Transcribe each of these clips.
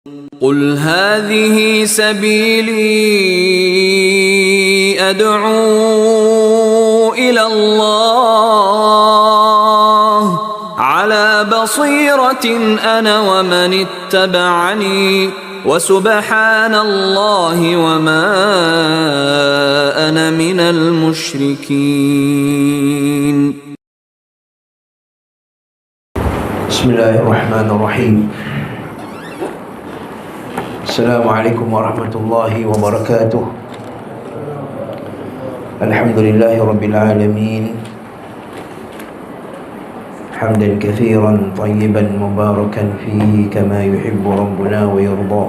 قل هذه سبيلي أدعو إلى الله على بصيرة أنا ومن اتبعني وسبحان الله وما أنا من المشركين. بسم الله الرحمن الرحيم. السلام عليكم ورحمة الله وبركاته. الحمد لله رب العالمين حمدا كثيرا طيبا مباركا فيه كما يحب ربنا ويرضى،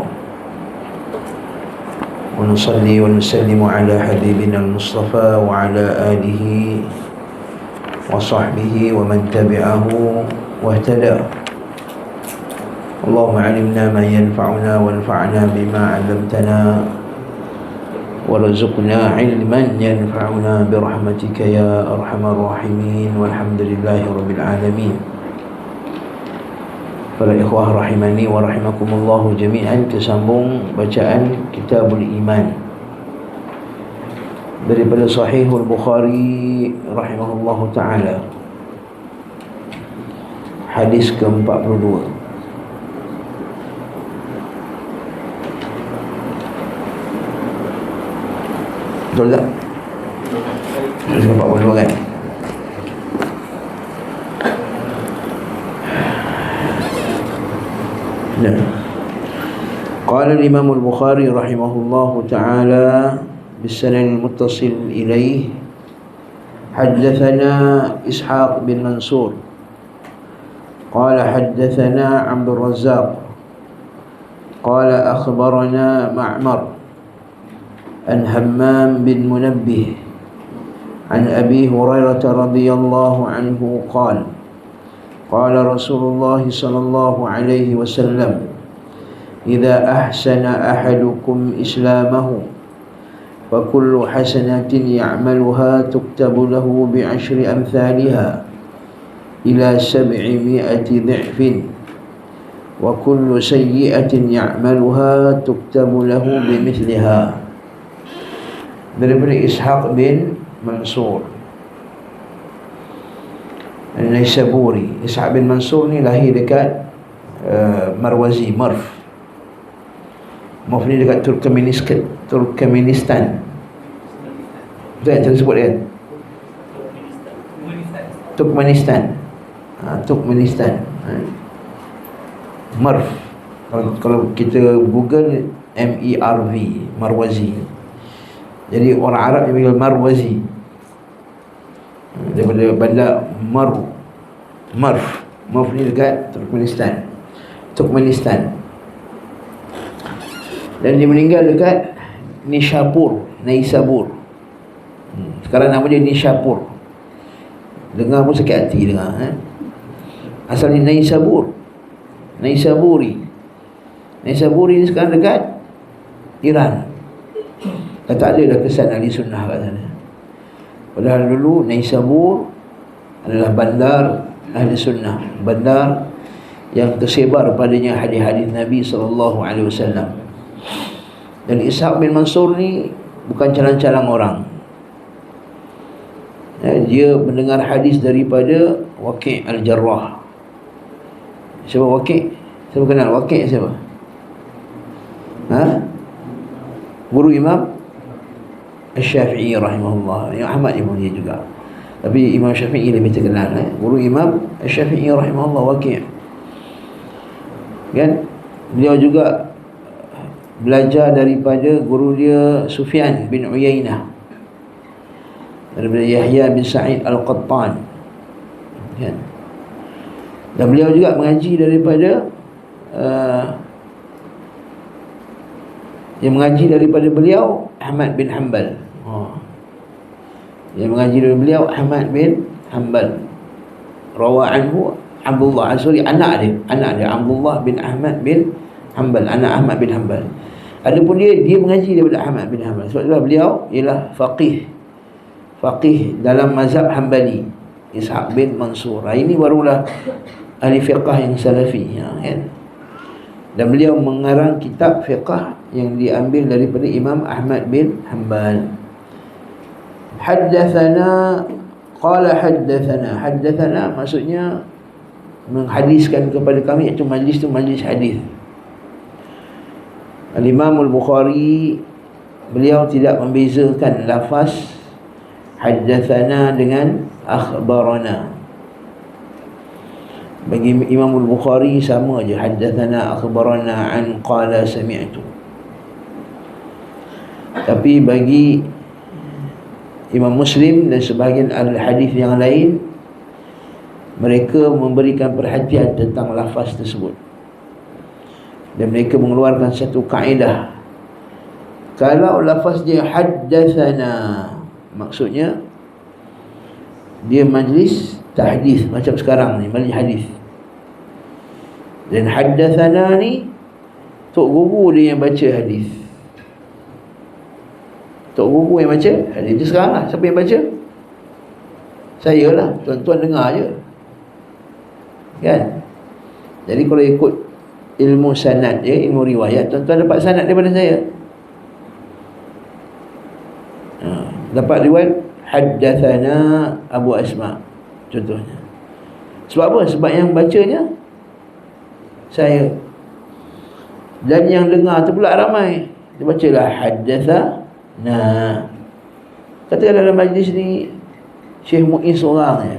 ونصلي ونسلم على حبيبنا المصطفى وعلى آله وصحبه ومن تبعه واهتدى. اللهم علمنا ما ينفعنا وانفعنا بما علمتنا وارزقنا علما ينفعنا برحمتك يا أرحم الراحمين والحمد لله رب العالمين. Para ikhwah rahimani wa rahimakumullah jami'an, kesambung bacaan Kitabul Iman daripada Sahihul Bukhari rahimahullahu ta'ala, hadis ke-42. Betul tak? Hadis ke-42 kan? Nah. Qala al-Imam al-Bukhari rahimahullahu ta'ala bisanad muttasil ilaih, haddathana Ishaq bin Mansur qala haddathana Abdul Razzaq qala akhbarana Ma'mar an Hammam bin Munabbih an Abi Hurairah radhiyallahu anhu qala qala Rasulullah sallallahu alaihi wasallam idza ahsana ahadukum islamahu fa kullu hasanatin ya'maluha tuktabu lahu bi 'ashri amthaliha ila 700 dhi'fin wa kullu sayyi'atin ya'maluha tuktabu lahu bi mithliha. Daripada Ishaq bin Mansur An-Naisaburi. Ishaq bin Mansur ni lahir dekat Marwazi, Marf ni dekat Turkmenistan. Betul yang saya sebut dia? Turkmenistan. Marf. Kalau kita Google MERV, Marwazi. Jadi orang Arab dia panggil Marwazi, daripada bandar Marf ni dekat Turkmenistan. Dan dia meninggal dekat Naisabur. Sekarang nama dia Nishapur. Dengar pun sakit hati dengar. Asalnya Naisaburi ni sekarang dekat Iran. Tak ada dah kesan ahli sunnah kat sana. Padahal dulu Naisabur adalah bandar ahli sunnah, bandar yang tersebar padanya hadis-hadis Nabi SAW. Dan Ishaq bin Mansur ni bukan calang-calang orang. Dia mendengar hadis daripada Waqi' al-Jarrah. Siapa Waqi'? Siapa kenal Waqi' siapa? Guru Imam Syafi'i rahimahullah. Yang Ahmad pun dia juga, tapi Imam Syafi'i lebih terkenal. Guru Imam Syafi'i rahimahullah, Waqi'. Kan? Beliau juga belajar daripada guru dia Sufyan bin Uyainah, daripada Yahya bin Sa'id Al-Qattan. Kan? Dan beliau juga mengaji daripada yang mengaji daripada beliau Ahmad bin Hanbal. Yang mengaji daripada beliau Ahmad bin Hanbal. Rawa anhu Abdullah Asuri, anak dia Abdullah bin Ahmad bin Hanbal, anak Ahmad bin Hanbal. Adapun dia mengaji daripada Ahmad bin Hanbal. Sebab itulah beliau ialah faqih dalam mazhab Hanbali, Ishaq bin Mansur. Ini barulah ahli fiqh yang salafi, kan? Dan beliau mengarang kitab fiqh yang diambil daripada Imam Ahmad bin Hanbal. Haddathana, qala haddathana maksudnya menghadiskan kepada kami, iaitu majlis tu majlis hadis. Al-Imam Al-Bukhari beliau tidak membezakan lafaz haddathana dengan akhbarana. Bagi Imam Al-Bukhari sama je, haddathana akhbarana an qala sami'tu. Tapi bagi Imam Muslim dan sebahagian ahli hadis yang lain, mereka memberikan perhatian tentang lafaz tersebut, dan mereka mengeluarkan satu kaedah. Kalau lafaz dia haddathana, maksudnya dia majlis tahdis macam sekarang ni, majlis hadis. Dan haddathana ni tok guru dia yang baca hadis. Tok guru yang baca hadis itu sekarang lah. Siapa yang baca? Saya lah. Tuan-tuan dengar je, kan? Jadi kalau ikut ilmu sanad je, ilmu riwayat, tuan-tuan dapat sanad daripada saya. Dapat riwayat haddathana Abu Asma contohnya. Sebab apa? Sebab yang bacanya saya, dan yang dengar tu pula ramai. Dia bacalah haddathana. Katakan dalam majlis ni Syekh Muiz seorang je,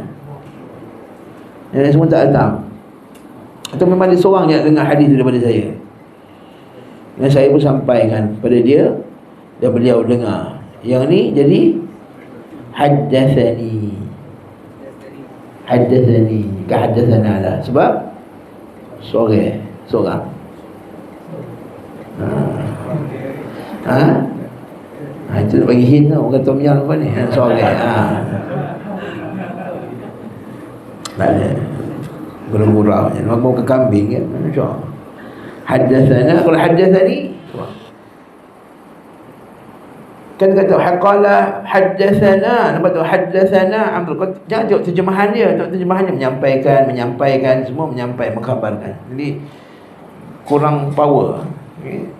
yang semua tak datang, atau memang dia seorang yang dengar hadis daripada saya, dan saya pun sampaikan pada dia dan beliau dengar. Yang ni jadi haddathani, ke haddathana lah. Sebab seorang. Itu nak bagi hint tau. Orang tom yam apa ni, seorang. Tak ada gurau-gurau je, mau ke kambing kan. Masya-Allah. Haddathana, kalau haddathani kan kata qala haddathana, nampak tu haddathana Abdul. Jangan tengok terjemahan dia, menyampaikan semua, mengkhabarkan. Jadi kurang power. Okay.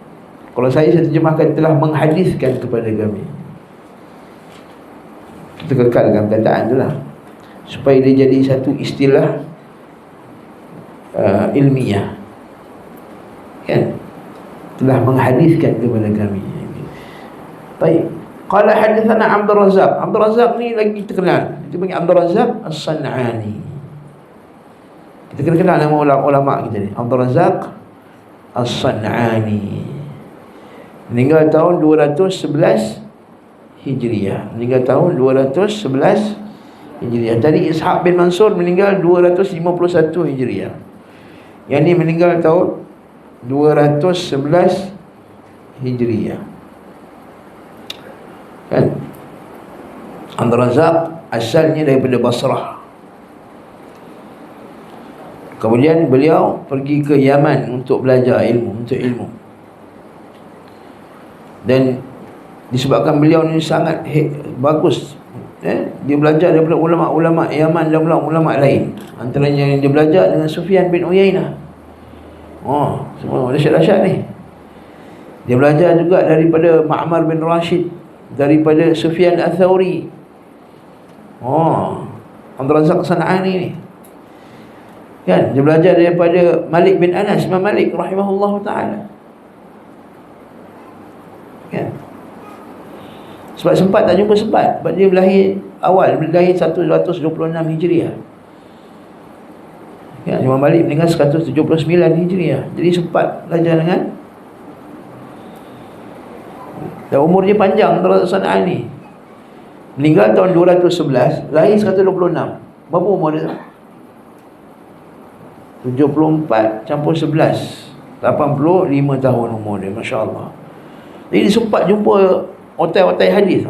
Kalau saya terjemahkan telah menghadiskan kepada kami, kita kekalkan perkataan tu lah, supaya dia jadi satu istilah ilmiah, kan? Telah menghadiskan kepada kami. Baik. Qala hadatsana Abdul Razzaq. Abdul Razzaq ni lagi terkenal. Kita panggil Abdul Razzaq As-San'ani. Kita kena kenal nama ulama kita ni, Abdul Razzaq As-San'ani. Meninggal tahun 211 Hijriah. Tadi Ishaq bin Mansur meninggal 251 Hijriah. Yang ni meninggal tahun 211 Hijriah. Kan? Abdul Razzaq asalnya daripada Basrah. Kemudian beliau pergi ke Yaman untuk belajar ilmu, Dan disebabkan beliau ni sangat bagus, dia belajar daripada ulama-ulama Yaman dan ulama lain. Antaranya yang dia belajar dengan Sufyan bin Uyainah. Semua dahsyat-dahsyat ni. Dia belajar juga daripada Ma'mar bin Rashid, daripada Sufyan Ats-Tsauri. Abdul Razzaq San'ani ni, kan? Dia belajar daripada Malik bin Anas, Imam Malik rahimahullahu ta'ala, kan? Sebab sempat tak jumpa sempat. Sebab dia lahir 126 Hijriah, kan? Imam Malik meninggal 179 Hijriah. Jadi sempat belajar dengan, dan umur dia panjang. Abdul Razzaq San'ani meninggal tahun 211, lahir 126. Berapa umur dia? 74 campur 11, 85 tahun umur dia, masya-Allah. Jadi sempat jumpa otai-otai hadis.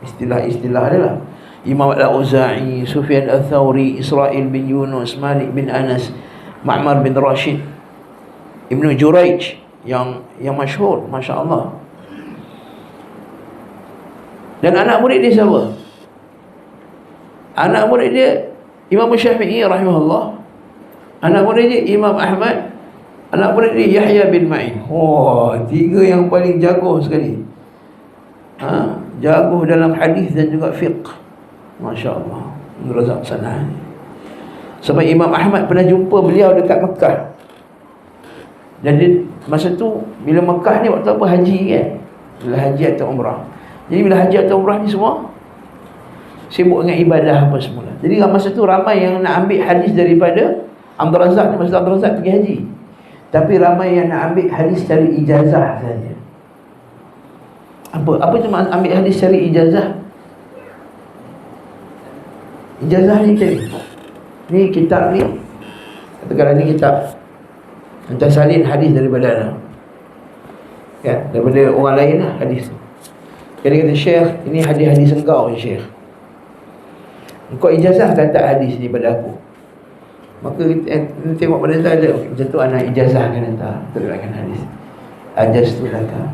Istilah-istilah dia lah. Imam Al-Auza'i, Sufyan Ats-Tsauri, Israil bin Yunus, Malik bin Anas, Ma'mar bin Rashid, Ibnu Jurayj yang masyhur, masya-Allah. Dan anak murid dia siapa? Anak murid dia Imam Syafi'i rahimahullah. Anak murid dia Imam Ahmad Anak murid dia Yahya bin Ma'in. Tiga yang paling jago sekali. Jago dalam hadis dan juga fiqh. Masya Allah. Abdul Razak San'ani. Sampai Imam Ahmad pernah jumpa beliau dekat Mekah. Jadi masa tu bila Mekah ni waktu apa, haji kan, bila haji atau umrah. Jadi bila haji atau umrah ni semua sibuk dengan ibadah apa semula. Jadi masa tu ramai yang nak ambil hadis daripada Abdul Razak ni. Masa Abdul Razak pergi haji, tapi ramai yang nak ambil hadis cari ijazah saja. Apa tu maksud ambil hadis cari ijazah? Ijazah ni cari, ni kitab ni, katakanlah ni kitab, entah salin hadis daripada mana, kan, daripada orang lain lah hadis tu. Dia kata, Syekh, ini hadis-hadis engkau ya Syekh, engkau ijazahkan tak hadis ni pada aku? Maka kita tengok pada entah ada macam tu, anak ijazahkan entah terangkan hadis. Ajaz tu laka,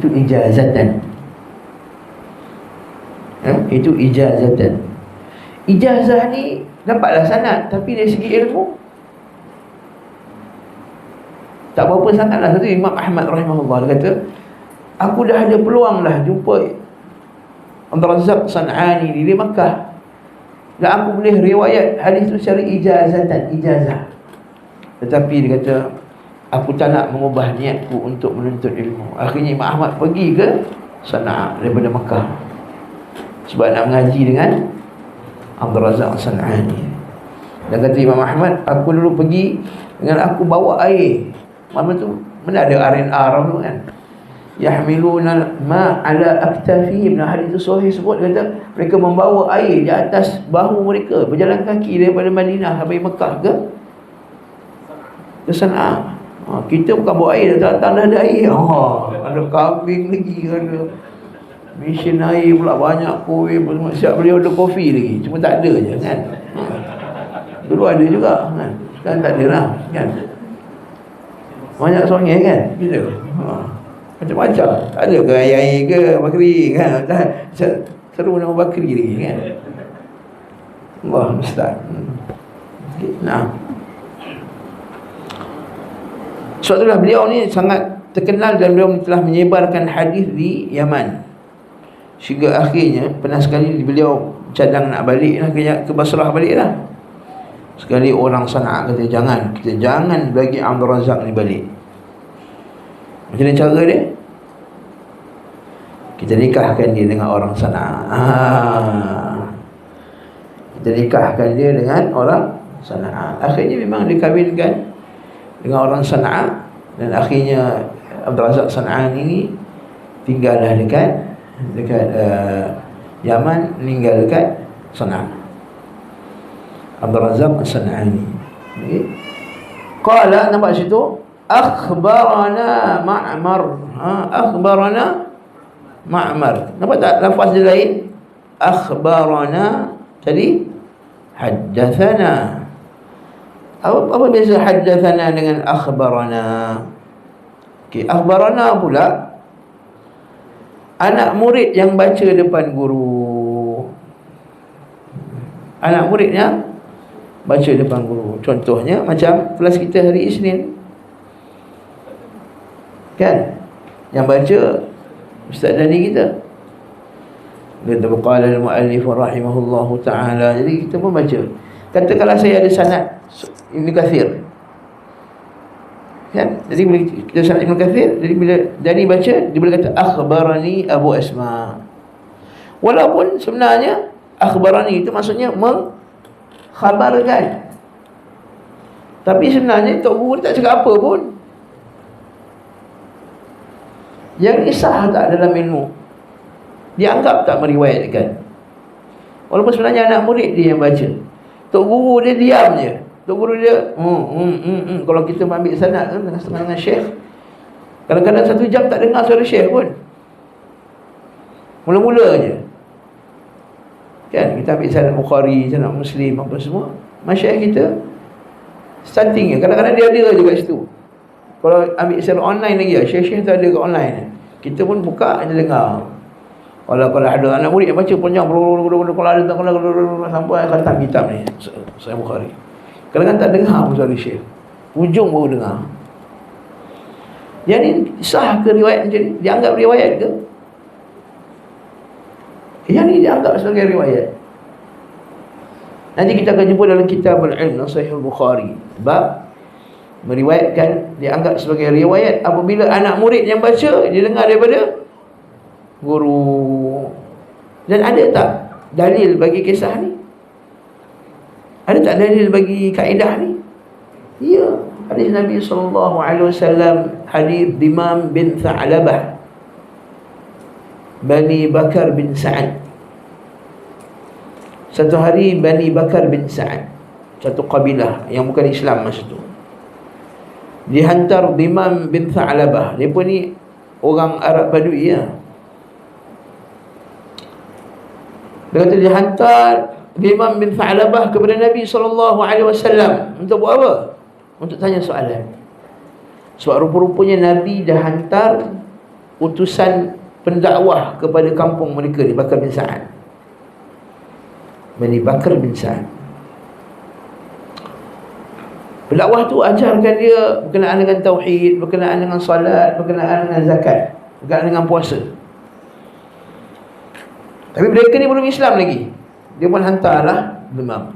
itu ijazatan. Itu ijazatan. Ijazah ni dapatlah sanad, tapi dari segi ilmu tak berapa sangat lah. Satu Imam Ahmad rahimahullah, dia kata, aku dah ada peluang lah jumpa Abdul Razak San'ani di Makkah, dan aku boleh riwayat hadis tu secara ijazatan, ijazah. Tetapi dia kata, aku tak nak mengubah niatku untuk menuntut ilmu. Akhirnya Imam Ahmad pergi ke Sana'a daripada Makkah, sebab nak mengaji dengan Abdul Razak San'ani. Dan kata Imam Ahmad, aku dulu pergi dengan aku bawa air. Mana tu, mana ada R&R tu kan, yahmiluna ma ala aktafihim. Nah, hadis itu sahih sebut, kata mereka membawa air di atas bahu mereka, berjalan kaki daripada Madinah sampai Mekah ke Sana'a. Kita bukan bawa air, datang dah ada air. Ada kambing lagi, ada mesin air pula banyak, kuih siap beliau ada kopi lagi, cuma tak ada je kan. Dulu ada juga kan, sekarang tak ada lah kan. Banyak songai kan gitu. Macam-macam. Tak ada ke air ke bakri kan. Seru nama bakri lagi kan. Allah musta'an. Nah, sebab itulah beliau ni sangat terkenal, dan beliau telah menyebarkan hadis di Yaman, sehingga akhirnya pernah sekali beliau cadang nak balik lah ke Basrah balik lah. Sekali orang Sana'a kata, kita jangan bagi Abdul Razak ni balik. Macam mana cara dia? Kita nikahkan dia dengan orang Sana'a. Kita nikahkan dia dengan orang Sana'a. Akhirnya memang dikahwinkan dengan orang Sana'a, dan akhirnya Abdul Razak San'ani ni tinggallah dekat Yaman, meninggal dekat Sana'a. Abdul Razak San'ani. Qala, nampak situ, akhbarana Ma'mar. Akhbarana Ma'mar. Nampak tak lafaz dia lain? Akhbarana tadi haddathana. Apa beza haddathana dengan akhbarana? Okey, akhbarana pula anak murid yang baca depan guru. Anak muridnya baca depan guru. Contohnya macam kelas kita hari Isnin kan, yang baca Ustaz Dani kita. Dia qala al-muallif rahimahullahu ta'ala. Jadi kita pun baca. Katakanlah saya ada sanad Ibn Kathir kan, jadi bila kita sanad Ibn Kathir, jadi bila Dani baca, dia boleh kata akhbarani Abu Asma, walaupun sebenarnya akhbarani itu maksudnya mengkhabarkan, tapi sebenarnya Tok Guru tak cakap apa pun. Yang ni sah tak dalam ilmu? Dianggap tak meriwayatkan, walaupun sebenarnya anak murid dia yang baca. Tok Guru dia diam je. Tok Guru dia kalau kita ambil sanad tu setengah dengan syekh, kadang-kadang 1 jam tak dengar suara syekh pun, mula-mula je kan. Kita ambil sanad Bukhari, sanad Muslim, apa semua, masyayikh kita starting je, kadang-kadang dia ada juga situ. Kalau ambil secara online lagi, syekh-syekh tu ada ke online, kita pun buka je dengar. Kalau ada anak murid yang baca panjang, kalau ada sampai khatam kitab ni Sahih Bukhari, kadang-kadang tak dengar pun suara syekh. Hujung baru dengar. Yang ni sah ke riwayat macam ni? Dianggap riwayat ke? Yang ni dianggap sebagai riwayat. Nanti kita akan jumpa dalam kitab Al-Ilm Sahih Al-Bukhari, bab meriwayatkan dianggap sebagai riwayat apabila anak murid yang baca dia dengar daripada guru. Dan ada tak dalil bagi kisah ni? Ada tak dalil bagi kaedah ni? Ya, hadis Nabi SAW, hadis Dimam bin Tha'labah Bani Bakar bin Sa'ad. Satu hari Bani Bakar bin Sa'ad, satu kabilah yang bukan Islam masa tu, dihantar Dimam bin Tha'labah. Mereka ni orang Arab Badui ya. Dia kata dihantar Dimam bin Tha'labah kepada Nabi SAW. Untuk buat apa? Untuk tanya soalan. Sebab rupa-rupanya Nabi dah hantar utusan pendakwah kepada kampung mereka di Bakar bin Sa'ad, Bani Bakar bin Sa'ad. Pendakwah tu ajarkan dia berkenaan dengan tauhid, berkenaan dengan salat, berkenaan dengan zakat, berkenaan dengan puasa. Tapi mereka ni belum Islam lagi. Dia pun hantarlah Dimam.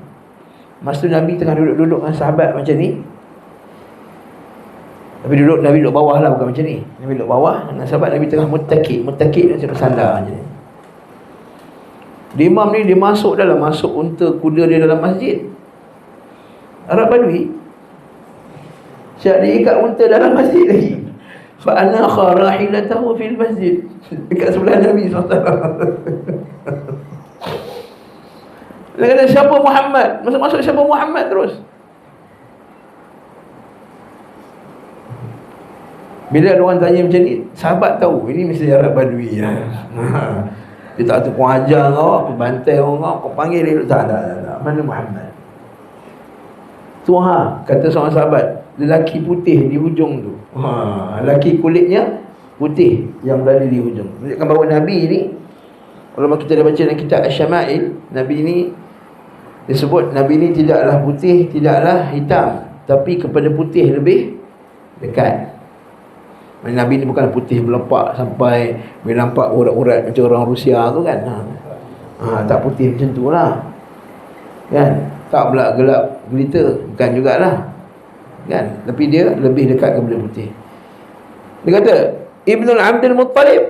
Masa tu Nabi tengah duduk-duduk dengan sahabat macam ni. Tapi Nabi duduk bawah lah, bukan macam ni. Nabi duduk bawah dengan sahabat. Nabi tengah muttaqi macam bersandar macam ni. Dimam ni dia masuk unta kuda dia dalam masjid. Arab Badui. Siap dia ikat unta dalam masjid lagi. Fa ana kharahilatahu fil masjid. Dekat sebelah Nabi SAW. Dia kata siapa Muhammad? Masuk siapa Muhammad terus. Bila ada orang tanya macam ni, sahabat tahu ini mesti Arab Badui ya. Dia tak tahu kau ajar kau, aku bantai orang kau panggil dia. Tak. Mana Muhammad? Tu kata seorang sahabat, lelaki putih di hujung tu. Lelaki kulitnya putih yang berada di hujung. Menunjukkan bahawa Nabi ni, kalau kita dah baca dalam kitab Asy-Syama'il, Nabi ni disebut Nabi ni tidaklah putih, tidaklah hitam, tapi kepada putih lebih dekat. Nabi ni bukan putih melepak sampai boleh nampak urat-urat macam orang Rusia tu kan. Tak putih macam tu lah kan. Tak pula gelap gelita, bukan jugalah kan. Tapi dia lebih dekat kepada putih. Dia kata Ibnu Abdul Muttalib.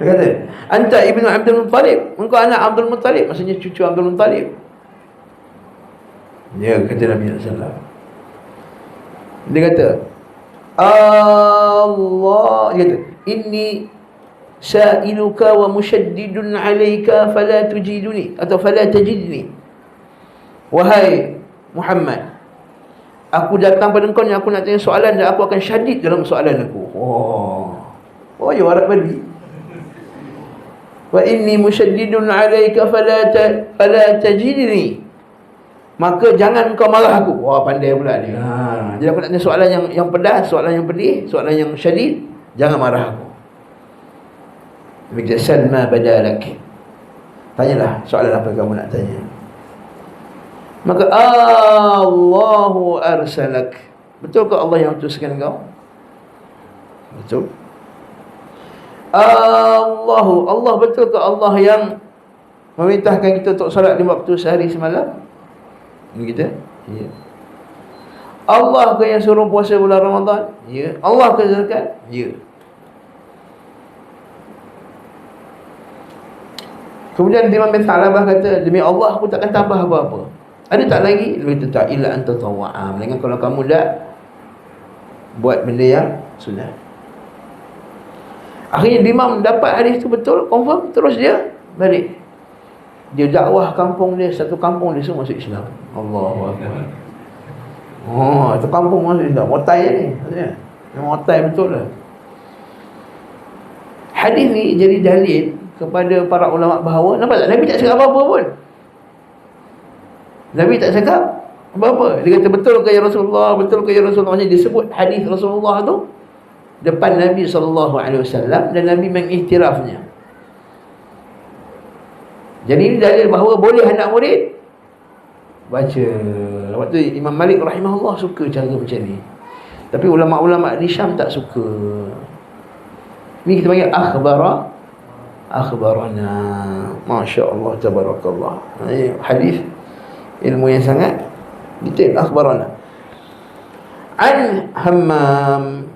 Dia kata anta Ibnu Abdul Muttalib, engkau anak Abdul Muttalib, maksudnya cucu Abdul Muttalib. Ya, kata Nabi SAW. Dia kata Allah, dia kata inni sa'iluka wa musyaddidun 'alaika fala tujiduni atau fala tajidni. Wahai Muhammad, aku datang pada engkau ni, aku nak tanya soalan dan aku akan syadid dalam soalan aku. Ya Arab Badui. Wa inni musyaddidun 'alaika fala tajidni. Maka jangan kau marah aku. Pandai pula dia. Jadi aku nak tanya soalan yang pedas, soalan yang pedih, soalan yang syadid. Jangan marah aku. Bijasal ma badalak. Tanyalah soalan apa kamu nak tanya. Maka Allahu arsalak. Betul ke Allah yang utuskan kau? Betul. Allah betul ke Allah yang memerintahkan kita untuk solat 5 waktu sehari semalam? Kita? Ya. Allah ke yang suruh puasa bulan Ramadan? Ya. Allah ke zakat? Ya. Kemudian Dimam bin Tha'labah kata, demi Allah aku takkan tambah apa-apa. Ada tak lagi? Lebih tak illa anta tawa'am. Dengan kalau kamu dah buat benda yang sunnah. Akhirnya Dimam dapat hadis tu betul, confirm, terus dia balik. Dia dakwah kampung dia, satu kampung dia semua masuk Islam. Allahu Akbar. Satu kampung masuk Islam. Otai ni maksudnya. Memang otai betul lah. Hadis ni jadi dalil kepada para ulama bahawa, nampak tak? Nabi tak cakap apa-apa pun. Nabi tak cakap apa-apa. Dia kata betul ke ya Rasulullah, betul ke ya Rasulullah. Maksudnya disebut hadis Rasulullah tu depan Nabi SAW dan Nabi mengiktirafnya. Jadi ini dalil bahawa boleh anak murid baca. Waktu Imam Malik rahimahullah suka cara macam ni. Tapi ulama-ulama di Syam tak suka. Ni kita panggil akhbarana. Masya-Allah, tabarakallah. Hadis ilmu yang sangat detail. Akhbarana an Hammam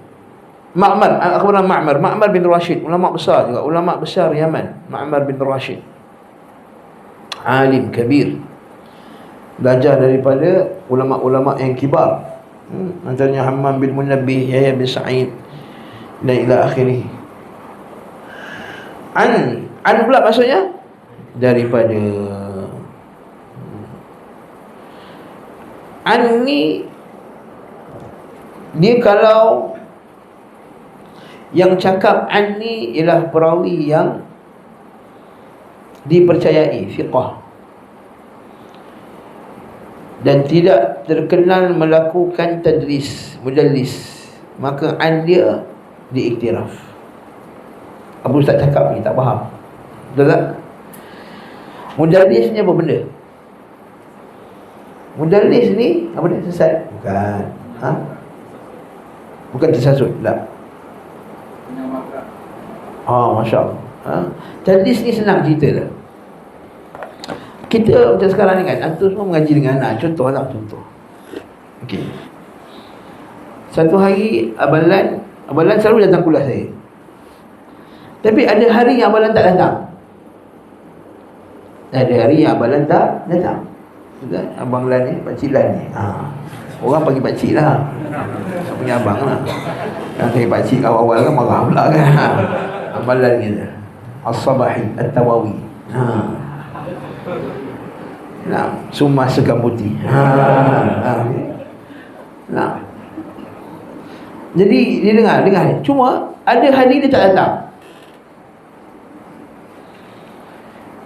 Ma'mar, akhbarana Ma'mar bin Rashid, ulama besar juga, ulama besar Yaman. Ma'mar bin Rashid, alim kabir, belajar daripada ulama-ulama yang kibar. Antaranya Hammam bin Munabbih, Yahya bin Sa'id dan ila akhirih. An pula maksudnya daripada. An ni dia kalau yang cakap an ni ialah perawi yang dipercayai, fiqah, dan tidak terkenal melakukan mudallis, maka an dia diiktiraf. Apa ustaz cakap ni tak faham, betul tak? Mudallis ni apa benda? Mudallis ni apa dia? Sesat? Bukan. Bukan tersasut, tak. Masya Allah. Tadlis ni senang cerita lah. Kita macam sekarang ni kan, antum semua mengaji dengan anak. Contoh lah, contoh. Okey. Satu hari Abalan selalu datang kuliah saya. Tapi ada hari yang Abalan tak datang. Ada hari yang Abalan tak datang. Betul? Abang Lan ni, Pakcik Lan ni. Orang panggil pakcik lah. Tak punya abang lah. Yang panggil pakcik awal-awal kan marah pula kan. Amalan kita As-Sabahi At-Tawawi. Summa Sekam Putih. Jadi dia dengar. Cuma ada hari dia tak datang.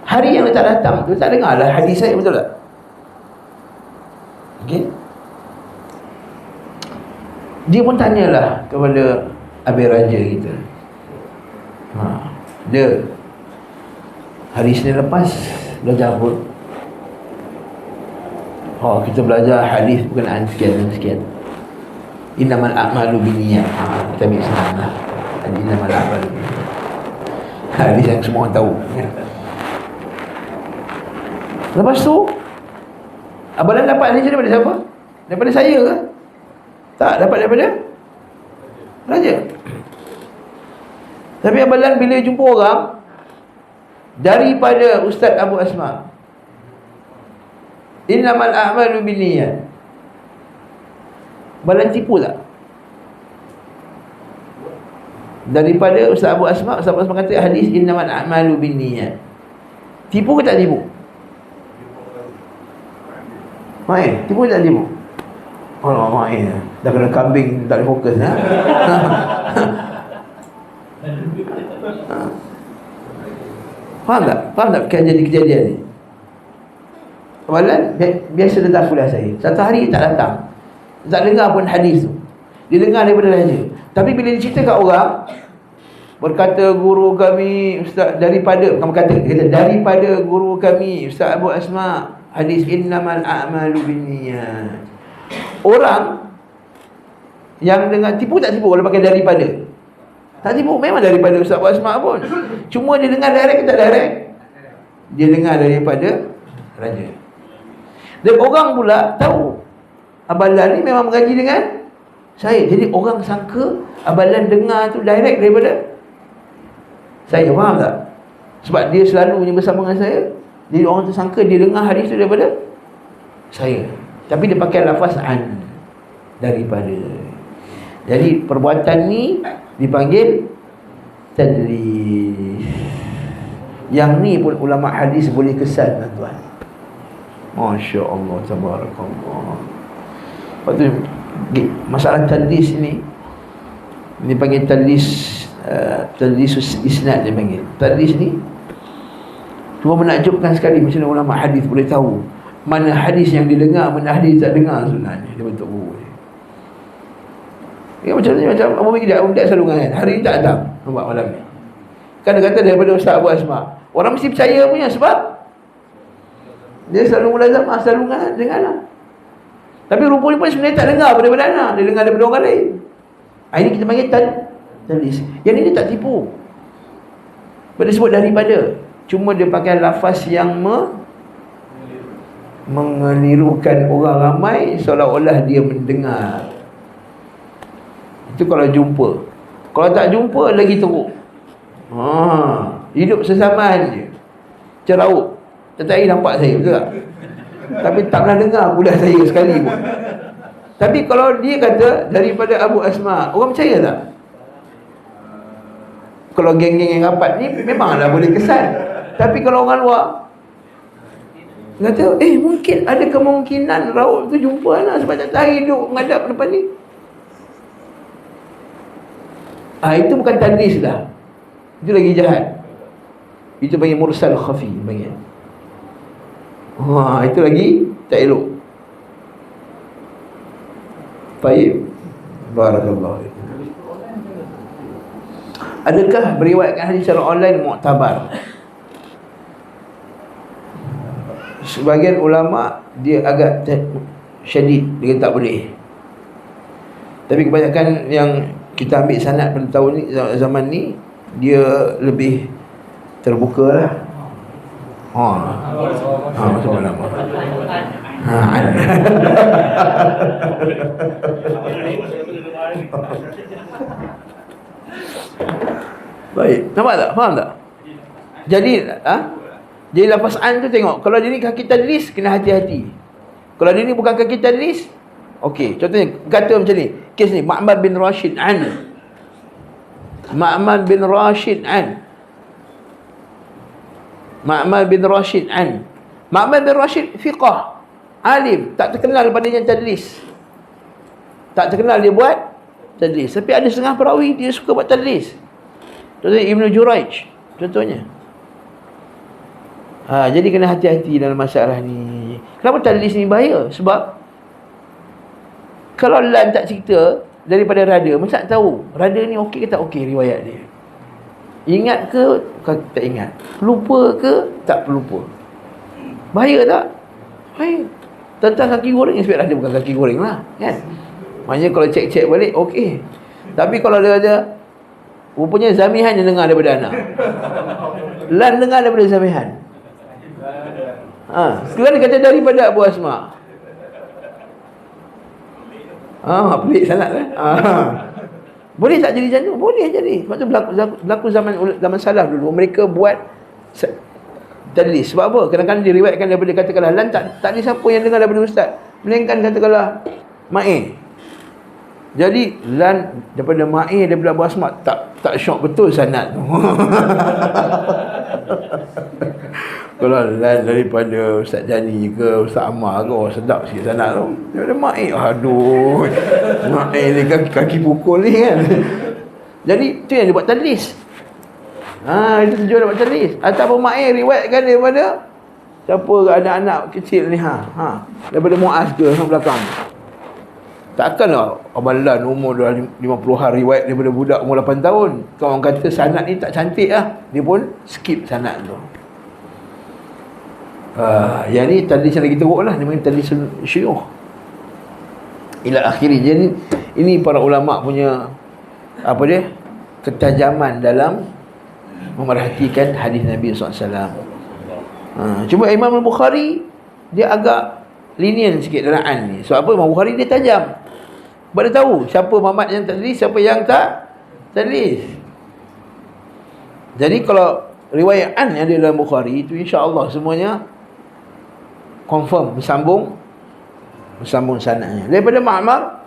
Hari yang dia tak datang tu tak dengar lah hadis saya, betul tak? Okey. Dia pun tanyalah kepada Abi Raja kita. Dia hari Senin lepas belajar pun. Kita belajar hadis berkenaan sekian. Innamal a'malu binniyat. Kita ambil senang lah. Innamal a'malu binniyat. Hadis yang semua orang tahu. Lepas tu Abalan dapat hadis daripada siapa? Daripada saya ke? Tak, dapat daripada Raja. Tapi Abalan bila jumpa orang daripada Ustaz Abu Asma, innamal a'malu binniyat, Abalan tipu tak? Daripada Ustaz Abu Asma kata hadis innamal a'malu binniyat. Tipu ke tak tipu? Main, tipu ke tak tipu? Allah, main. Dah kena kambing, tak boleh fokus. Faham tak kejadian ni? Abalan biasa datang kuliah saya. Satu hari tak datang, tak dengar pun hadis tu. Dia dengar daripada Raja. Tapi bila dia cerita kat orang, berkata guru kami Ustaz daripada, bukan berkata, dia kata daripada guru kami Ustaz Abu Asma, hadis innamal a'malu binniyat. Orang yang dengar, tipu tak tipu kalau pakai daripada? Tak tipu, memang daripada Ustaz Abu Asma pun. Cuma dia dengar direct ke tak direct? Dia dengar daripada Raja. Dan orang pula tahu Abalan ni memang mengaji dengan saya. Jadi orang sangka Abalan dengar tu direct daripada saya. Faham tak? Sebab dia selalu bersama dengan saya, jadi orang tu sangka dia dengar hadis tu daripada saya. Tapi dia pakai lafaz an, daripada. Jadi perbuatan ni dipanggil tadlis. Yang ni pun ulama hadis boleh kesan, tuan-tuan. Masya Allah, tabarakallah. Lepas tu masalah tadlis ni panggil tadlis, tadlisus isnad dia panggil. Tadlis ni cuma menakjubkan sekali macam mana ulama hadis boleh tahu mana hadis yang didengar, mana hadis tak dengar sebenarnya. Dia bentuk guru dia. Macam Abu Mikdad selalu kan, hari ni tak datang, nampak malam ni. Kan dia kata daripada Ustaz Abu Asma. Orang mesti percaya punya sebab Dia selalu mulazamah, selalu dengar lah. Tapi rupanya pun sebenarnya tak dengar daripada anak, dia dengar daripada orang lain. Ini kita panggil tadlis. Yang ni dia tak tipu. Dia sebut daripada. Cuma dia pakai lafaz yang mengelirukan orang ramai seolah-olah dia mendengar. Itu kalau jumpa. Kalau tak jumpa lagi teruk. Hidup sesamaan je. Ceraup. Tetapi nampak saya, betul tak? Tapi tak pernah dengar pula saya sekali pun. Tapi kalau dia kata daripada Abu Asma, orang percaya tak? Kalau geng-geng yang rapat ni memanglah boleh kesan. Tapi kalau orang luar kata, mungkin ada kemungkinan Raub tu jumpa anak sebab tak tahu hidup menghadap depan ni. Itu bukan tadlis dah. Itu lagi jahat. Itu panggil mursal khafi panggil. Itu lagi tak elok. Baik. Barakallahu. Adakah beriwayatkan hadis secara online muktabar? Sebagian ulama dia agak syadid, dia tak boleh. Tapi kebanyakan yang kita ambil sanad pada tahun ni, zaman ni, dia lebih terbuka lah. Macam mana? Baik, nampak tak? Faham tak? Jadi jadi lafaz an tu tengok. Kalau dia ni kaki tadlis, kena hati-hati. Kalau dia ni bukan kaki tadlis, okey. Contohnya kata macam ni. Kes ni Ma'mar bin Rashid an. Ma'mar bin Rashid an. Ma'mar bin Rashid an. Ma'mar bin Rashid fiqah, alim, tak terkenal padanya tadlis. Tak terkenal dia buat tadlis. Tapi ada setengah perawi dia suka buat tadlis. Contohnya Ibnu Juraij, contohnya. Jadi kena hati-hati dalam masalah ni. Kenapa tadlis ni bahaya? Sebab kalau lan tak cerita daripada rada, macam tak tahu rada ni okey ke tak okey riwayat dia. Ingat ke tak ingat? Lupa ke tak lupa? Bahaya tak? Bahaya. Tentang kaki goreng, sebab rada bukan kaki goreng lah, kan? Maknanya kalau cek-cek balik okey. Tapi kalau dia ada rupanya Zamihan yang dengar daripada anak, lan dengar daripada Zamihan. Sekarang dia kata daripada Abu Asma. Pelik sangat lah. Boleh tak jadi macam tu? Boleh jadi. Sebab tu berlaku zaman salaf dulu. Mereka buat tadlis. Sebab apa? Kadang-kadang diriwayatkan daripada katakanlah lan tak ada siapa yang dengar daripada ustaz. Melainkan katakanlah Ma'in. Jadi lan daripada Ma'in, daripada Abu Asma, tak syok betul sanad tu. Kalau lan daripada Ustaz Jani ke Ustaz Ammar ke, sedap sikit sanad tu. Daripada Ma'in, aduh, Ma'in ni kaki pukul ni kan. Jadi tu yang dia buat tadlis. Itu tujuan dia buat tadlis. Ataupun Ma'in riwayatkan daripada siapa, anak-anak kecil ni, daripada Muaz ke yang belakang. Takkanlah Abang Lan umur dah 50-an riwayat daripada budak umur 8 tahun. Kalau orang kata sanad ni tak cantik lah, dia pun skip sanad tu. Yang ni tadlis yang lagi teruk lah. Dia panggil tadlis syuyukh ila akhiri. Jadi ini para ulama' punya ketajaman dalam memerhatikan hadis Nabi SAW. Cuma Imam Al-Bukhari dia agak lenient sikit dalam an ni. Sebab apa? Imam Bukhari dia tajam. Sebab dia tahu siapa Muhammad yang tadlis, siapa yang tak tadlis. Jadi kalau riwayat an yang ada dalam Bukhari itu, insya-Allah semuanya confirm, bersambung sanadnya. Daripada Ma'mar,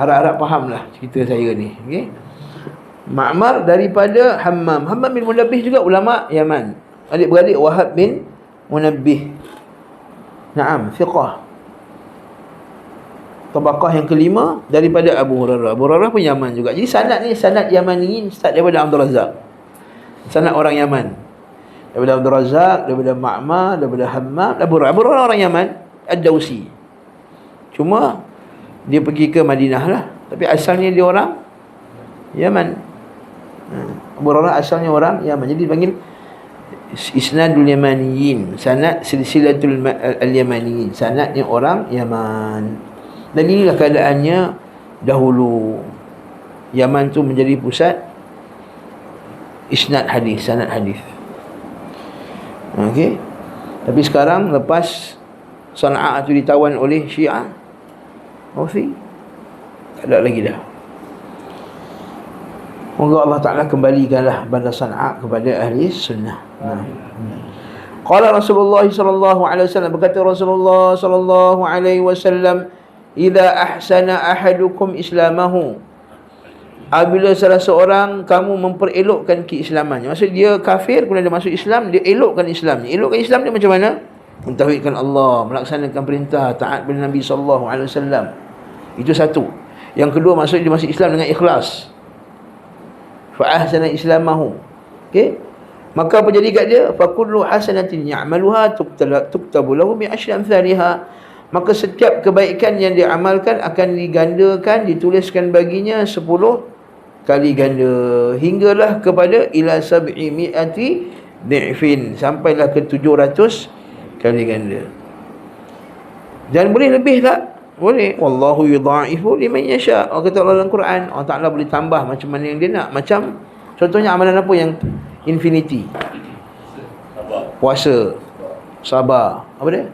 harap-harap fahamlah cerita saya ni, okey. Ma'mar daripada Hammam bin Munabbih, juga ulama Yaman, adik-beradik Wahab bin Munabbih. Naam, fiqah. Tabaqah yang kelima daripada Abu Hurairah. Abu Hurairah pun Yaman juga. Jadi sanad ni sanad Yamani, start daripada Abdul Razak. Sanad orang Yaman. Daripada Abdul Razak, daripada Ma'mar, daripada Hammam, Abu Hurairah orang Yaman, Ad-Dausi. Cuma dia pergi ke Madinah lah, tapi asalnya dia orang Yaman. Abu Hurairah asalnya orang Yaman. Jadi dipanggil Isnadul Yamaniyin, sanad silsilatul al-Yamaniyin, sanadnya orang Yaman. Dan inilah keadaannya dahulu. Yaman tu menjadi pusat isnad hadis, sanad hadis. Okey. Tapi sekarang lepas Sana'a tu ditawan oleh Syiah, Houthi, tak ada lagi dah. Moga Allah Ta'ala kembalikanlah bandar Sana'a kepada ahli sunnah. Qala Rasulullah sallallahu alaihi wasallam, berkata Rasulullah sallallahu alaihi wasallam, "Idza ahsana ahadukum islamahu." Apabila salah seorang kamu memperelokkan keislamannya, maksud dia kafir kemudian dia masuk Islam, dia elokkan Islamnya. Elokkan Islam dia macam mana? Mentauhidkan Allah, melaksanakan perintah, taat pada Nabi sallallahu alaihi wasallam. Itu satu. Yang kedua, maksud dia masuk Islam dengan ikhlas. Fa ahsana islamahu. Okey? Maka apa jadi kat dia? Fa kullu hasanatin ya'maluha tuktabu lahu bi asyri amsalha. Maka setiap kebaikan yang dia amalkan akan digandakan, dituliskan baginya 10 kali ganda, hinggalah kepada ila 700 di'fin, sampailah ke 700 kali ganda. Dan boleh lebih tak? Boleh. Wallahu yudha'ifu liman yasha. Allah kata dalam Quran, Allah Ta'ala boleh tambah macam mana yang dia nak. Macam contohnya amalan apa yang infinity? Puasa, sabar, apa dia?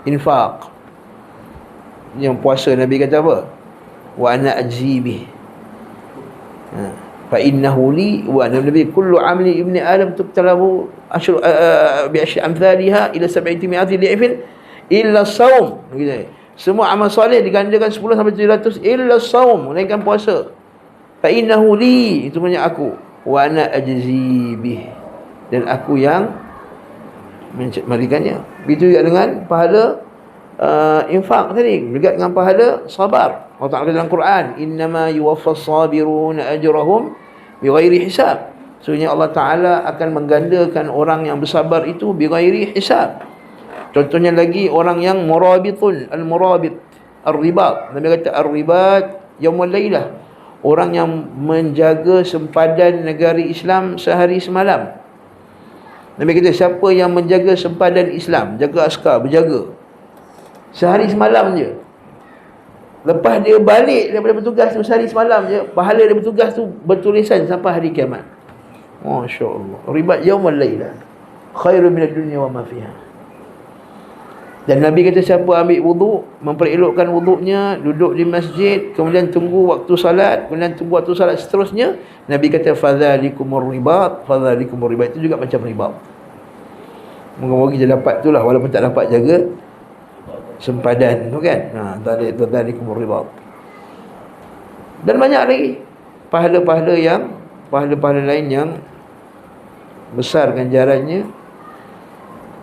Infak. Yang puasa Nabi kata apa? Wa ana ajzi bih. Fa innahu li wa nabi kullu amali ibni adam tuktalahu ashru bi ashri amsalha ila 700 di'fin illa saum. Semua amal soleh digandakan 10 sampai 700 illa saum, melainkan puasa. Fa innahu li, itu punya aku, wa ana ajzi bih, dan aku yang memberikannya. Begitu juga dengan pahala infak tadi, juga dengan pahala sabar. Allah Ta'ala dalam Quran, innama yuwaffas sabiruna ajrahum bighairi hisab. Sebenarnya Allah Ta'ala akan menggandakan orang yang bersabar itu bighairi hisab. Contohnya lagi orang yang murabitun, al-murabit, ar-ribat. Nabi kata ar-ribat yaumul lailah, orang yang menjaga sempadan negari Islam sehari semalam. Nabi kata siapa yang menjaga sempadan Islam, jaga askar, berjaga sehari semalam je, lepas dia balik daripada bertugas tu sehari semalam je, pahala dia bertugas tu bertulisan sampai hari kiamat. Masya Allah. Ribat yaumul lailah khairu minad dunya wa ma fiha. Dan Nabi kata siapa ambil wuduk, memperelokkan wuduknya, duduk di masjid, kemudian tunggu waktu salat, kemudian tunggu waktu salat seterusnya, Nabi kata fadzalikumur ribat, fadzalikumur ribat, itu juga macam ribat. Moga-moga kita dapat itulah, walaupun tak dapat jaga sempadan tu kan. Fadzalikumur ribat. Dan banyak lagi pahala-pahala lain yang besar ganjarannya,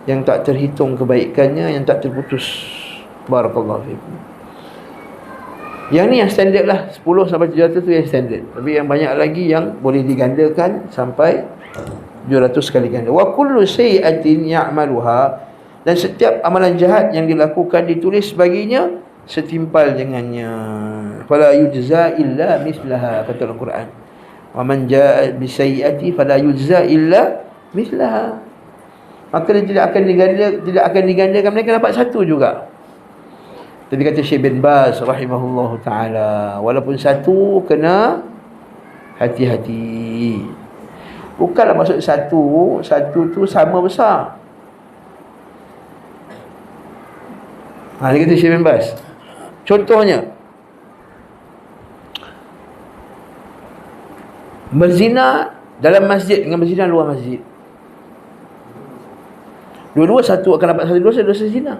yang tak terhitung kebaikannya, yang tak terputus. Barakallahu fikum. Yang ni yang standard lah, 10 sampai 700 tu yang standard. Tapi yang banyak lagi yang boleh digandakan sampai 700 kali ganda. Wa kullu sayyi'atin ya'maluha, dan setiap amalan jahat yang dilakukan ditulis baginya setimpal dengannya. Fala yujza illa mithlaha, kata Al-Quran. Wa man jaa'a bi sayyi'ati fala yujza illa mithlaha. Maka dia tidak akan digandakan, mereka dapat satu juga. Tadi kata Syekh bin Baz rahimahullahu ta'ala, walaupun satu, kena hati-hati. Bukanlah maksud satu tu sama besar. Dia kata Syekh bin Baz, contohnya berzina dalam masjid dengan berzina luar masjid, dua-dua satu akan dapat satu dosa zina.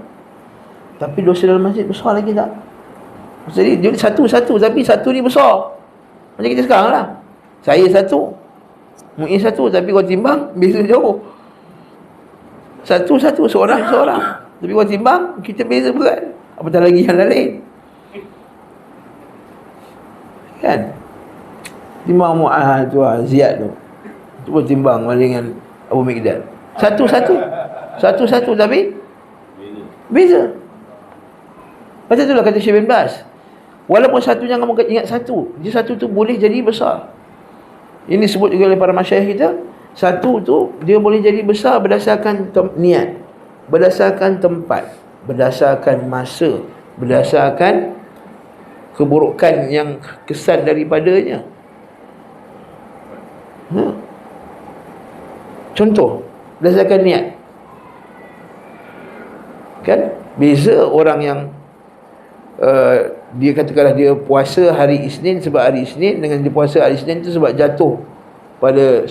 Tapi dosa dalam masjid besar lagi tak? Jadi dia satu, tapi satu ni besar. Macam kita sekarang lah, saya satu, Mu'in satu, tapi kau timbang beza jauh. Satu, seorang. Tapi kau timbang, kita beza berat. Apatah lagi yang lain, kan? Timbang Mu'ah tu, Ziyad tu, cuba timbang dengan Abu Mikdad. Satu, tapi beza. Macam itulah kata Syekh bin Baz, walaupun satu, jangan kamu ingat satu, dia satu tu boleh jadi besar. Ini sebut juga oleh para masyayikh kita, Satu tu dia boleh jadi besar berdasarkan niat, berdasarkan tempat, berdasarkan masa, berdasarkan keburukan yang kesan daripadanya. Contoh, berdasarkan niat. Kan beza orang yang dia katakanlah dia puasa hari Isnin sebab hari Isnin, dengan dia puasa hari Isnin tu sebab jatuh pada 1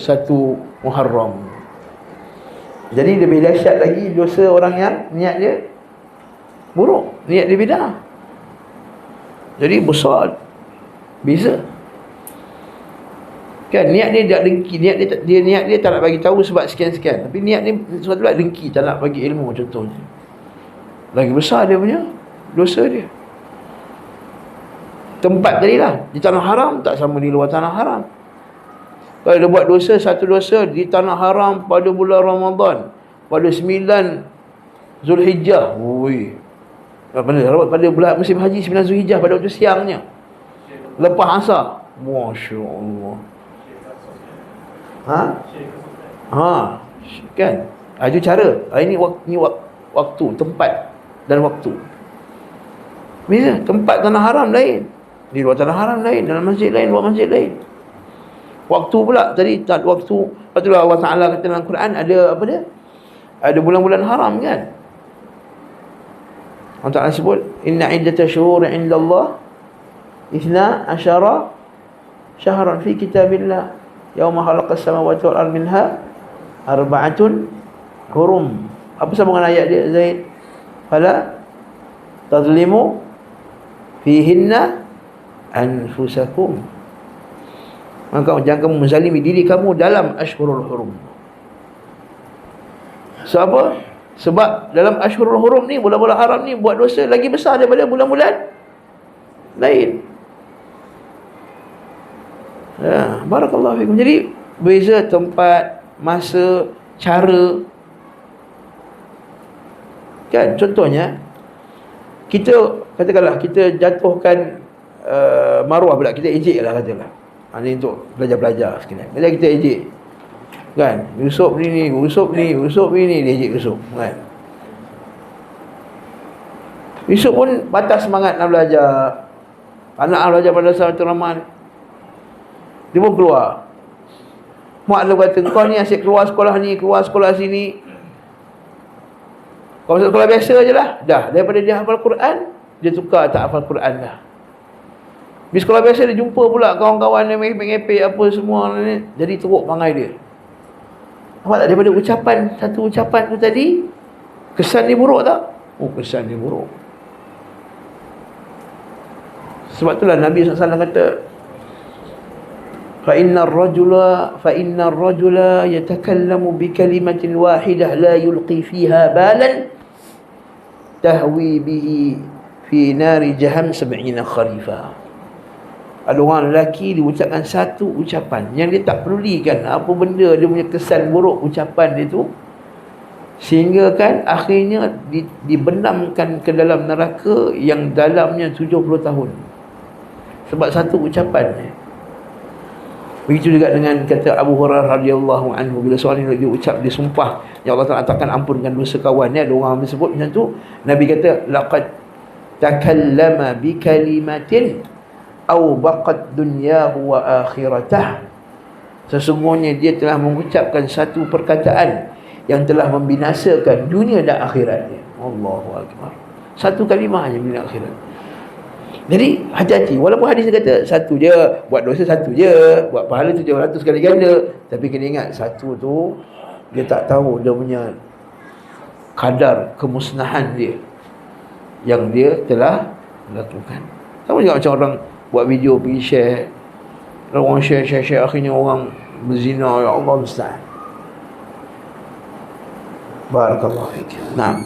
Muharram. Jadi lebih dahsyat lagi dosa orang yang niat dia buruk, niat dia bidah. Jadi besar beza. Kan niat dia tak dengki, niat dia tak nak bagi tahu sebab sekian-sekian. Tapi niat dia suatu lah dengki, tak nak bagi ilmu contohnya. Lagi besar dia punya dosa dia. Tempat tadi lah, di tanah haram tak sama di luar tanah haram. Kalau dia buat dosa, satu dosa di tanah haram pada bulan Ramadan, pada 9 Zulhijjah, pada bulan musim haji 9 Zulhijjah, pada waktu siangnya, lepas asar, Masya Allah. Kan? Itu cara. Ini waktu, tempat dan waktu. Beza. Tempat tanah haram lain, di luar tanah haram lain, dalam masjid lain, luar masjid lain. Waktu pula tadi tak waktu. Patutlah Allah Ta'ala kata dalam Quran ada apa dia? Ada bulan-bulan haram kan? Allah Ta'ala sebut inna iddata syuhur indallah 12 syahran fi kitabillah yauma khalaqas samawati wal ardi minha arba'atun hurum. Apa sambungan ayat dia Zaid? Fala tazlimu fihinna anfusakum. Maka jangan kamu menzalimi diri kamu dalam Ashhurul Hurum. Sebab Sebab dalam Ashhurul Hurum ni, bulan-bulan haram ni, buat dosa lagi besar daripada bulan-bulan lain. Barakallahu fikum. Jadi beza tempat, masa, cara. Kan contohnya, kita katakanlah kita jatuhkan maruah pula, kita ejek lah katalah. Ini untuk belajar-belajar sekalian. Bila kita ejek, kan, Yusuf ni, dia ejek Yusuf, kan. Yusuf pun batas semangat nak belajar. Anak belajar pada saat Rahman, dia pun keluar. Mak dia kata, kau ni asyik keluar sekolah ni, keluar sekolah sini. Kau masuk sekolah biasa je lah. Dah, daripada dia hafal Quran, dia tukar tak hafal Quran dah. Di sekolah biasa dia jumpa pula kawan-kawan yang ngepek-ngepek apa semua ni. Jadi teruk pangai dia. Nampak tak, daripada ucapan, satu ucapan tu tadi, kesan dia buruk tak? Oh, kesan dia buruk. Sebab itulah Nabi SAW kata, فَإِنَّ الرَّجُلَ يَتَكَلَّمُ بِكَلِمَةٍ وَاحِدَةٍ لَا يُلْقِي فِيهَا بَالًا تَهْوِي بِهِ فِي نَارِ جَهَنَّمَ 70 خَرِيفًا. Ada orang lelaki dia ucapkan satu ucapan yang dia tak pedulikan apa benda dia punya kesan buruk ucapan dia tu, sehingga kan akhirnya dibenamkan ke dalam neraka yang dalamnya 70 tahun sebab satu ucapan. Begitu juga dengan kata Abu Hurairah radhiyallahu anhu, bila seorang dia ucap, dia sumpah ya Allah Ta'ala takkan ampunkan dosa kawan ni. Ada orang disebut macam tu. Nabi kata laqad takallama bi kalimatin aw baqat dunyahu wa akhiratah. Sesungguhnya dia telah mengucapkan satu perkataan yang telah membinasakan dunia dan akhiratnya. Allahu akbar. Satu kalimah hanya dunia akhirat. Jadi hati-hati. Walaupun hadis dia kata satu je, buat dosa satu je, buat pahala 700 kali ganda, tapi kena ingat satu tu dia tak tahu dia punya kadar kemusnahan dia yang dia telah lakukan. Sama juga macam orang buat video pergi share, orang share akhirnya orang berzina. Ya Allah musta'an. Barakallahu fiik. Nah,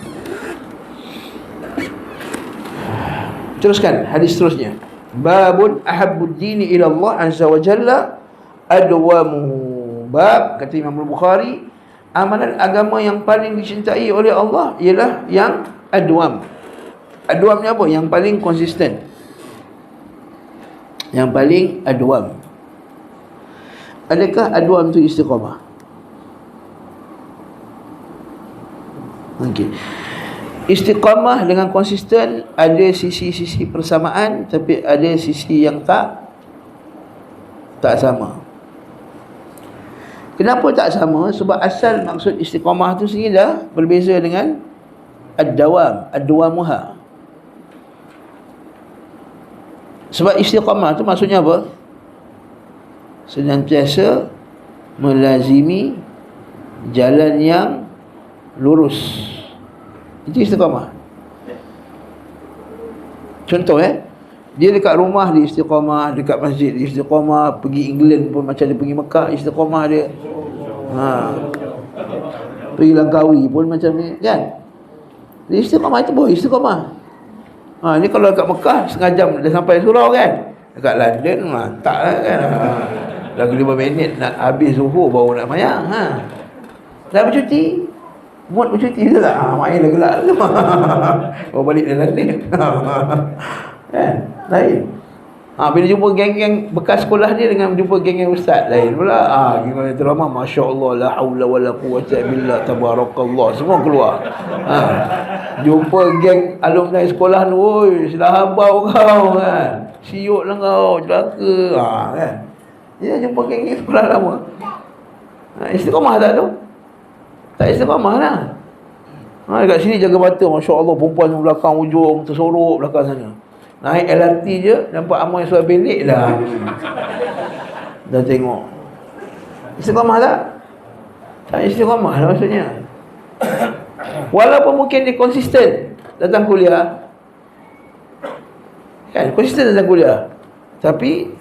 teruskan hadis seterusnya. Babun ahabbud dini ila Allah azza wa jalla adwamuhu. Bab, kata Imam Bukhari, amalan agama yang paling dicintai oleh Allah ialah yang adwam. Adwam ni apa? Yang paling konsisten, yang paling adwam. Adakah adwam tu istiqamah? Okey. Istiqamah dengan konsisten ada sisi-sisi persamaan, tapi ada sisi yang tak sama. Kenapa tak sama? Sebab asal maksud istiqamah tu sendiri dah berbeza dengan ad-dawamuha. Sebab istiqamah tu maksudnya apa? Senantiasa melazimi jalan yang lurus. Itu istiqamah. Contoh dia dekat rumah dia istiqamah, dekat masjid dia istiqamah, pergi England pun macam dia pergi Mekah istiqamah dia. Pergi Langkawi pun macam ni kan. Dia istiqamah itu boleh istiqamah. Ni kalau dekat Mekah setengah jam dah sampai surau kan. Dekat London tak lah kan. Lagi 5 minit nak habis zuhur baru nak mayang. Dah bercuti. Mood bercuti je tak? Main dah gelap tu. Baru balik dah London. Kan? Lain. Bila jumpa geng-geng bekas sekolah dia dengan jumpa geng-geng ustaz lain pula. Gimana drama, masya-Allah, la haula wala quwwata billah, tabarakallah, semua keluar. Jumpa geng alumni sekolah tu, oi, sudah habau kau kan. Siuk lah kau, celaka. Kan? Dia jumpa geng-geng sekolah lama. Istiqamah tak tu? Tak istiqamah lah. Dekat sini jaga mata, masya-Allah, perempuan yang belakang ujung tersorok belakang sana. Naik LRT je nampak amoi suara belik dah. Dah tengok. Istiqamah tak? Tak istiqamah lah maksudnya. Walaupun mungkin dia konsisten datang kuliah. Kan, konsisten datang kuliah. Tapi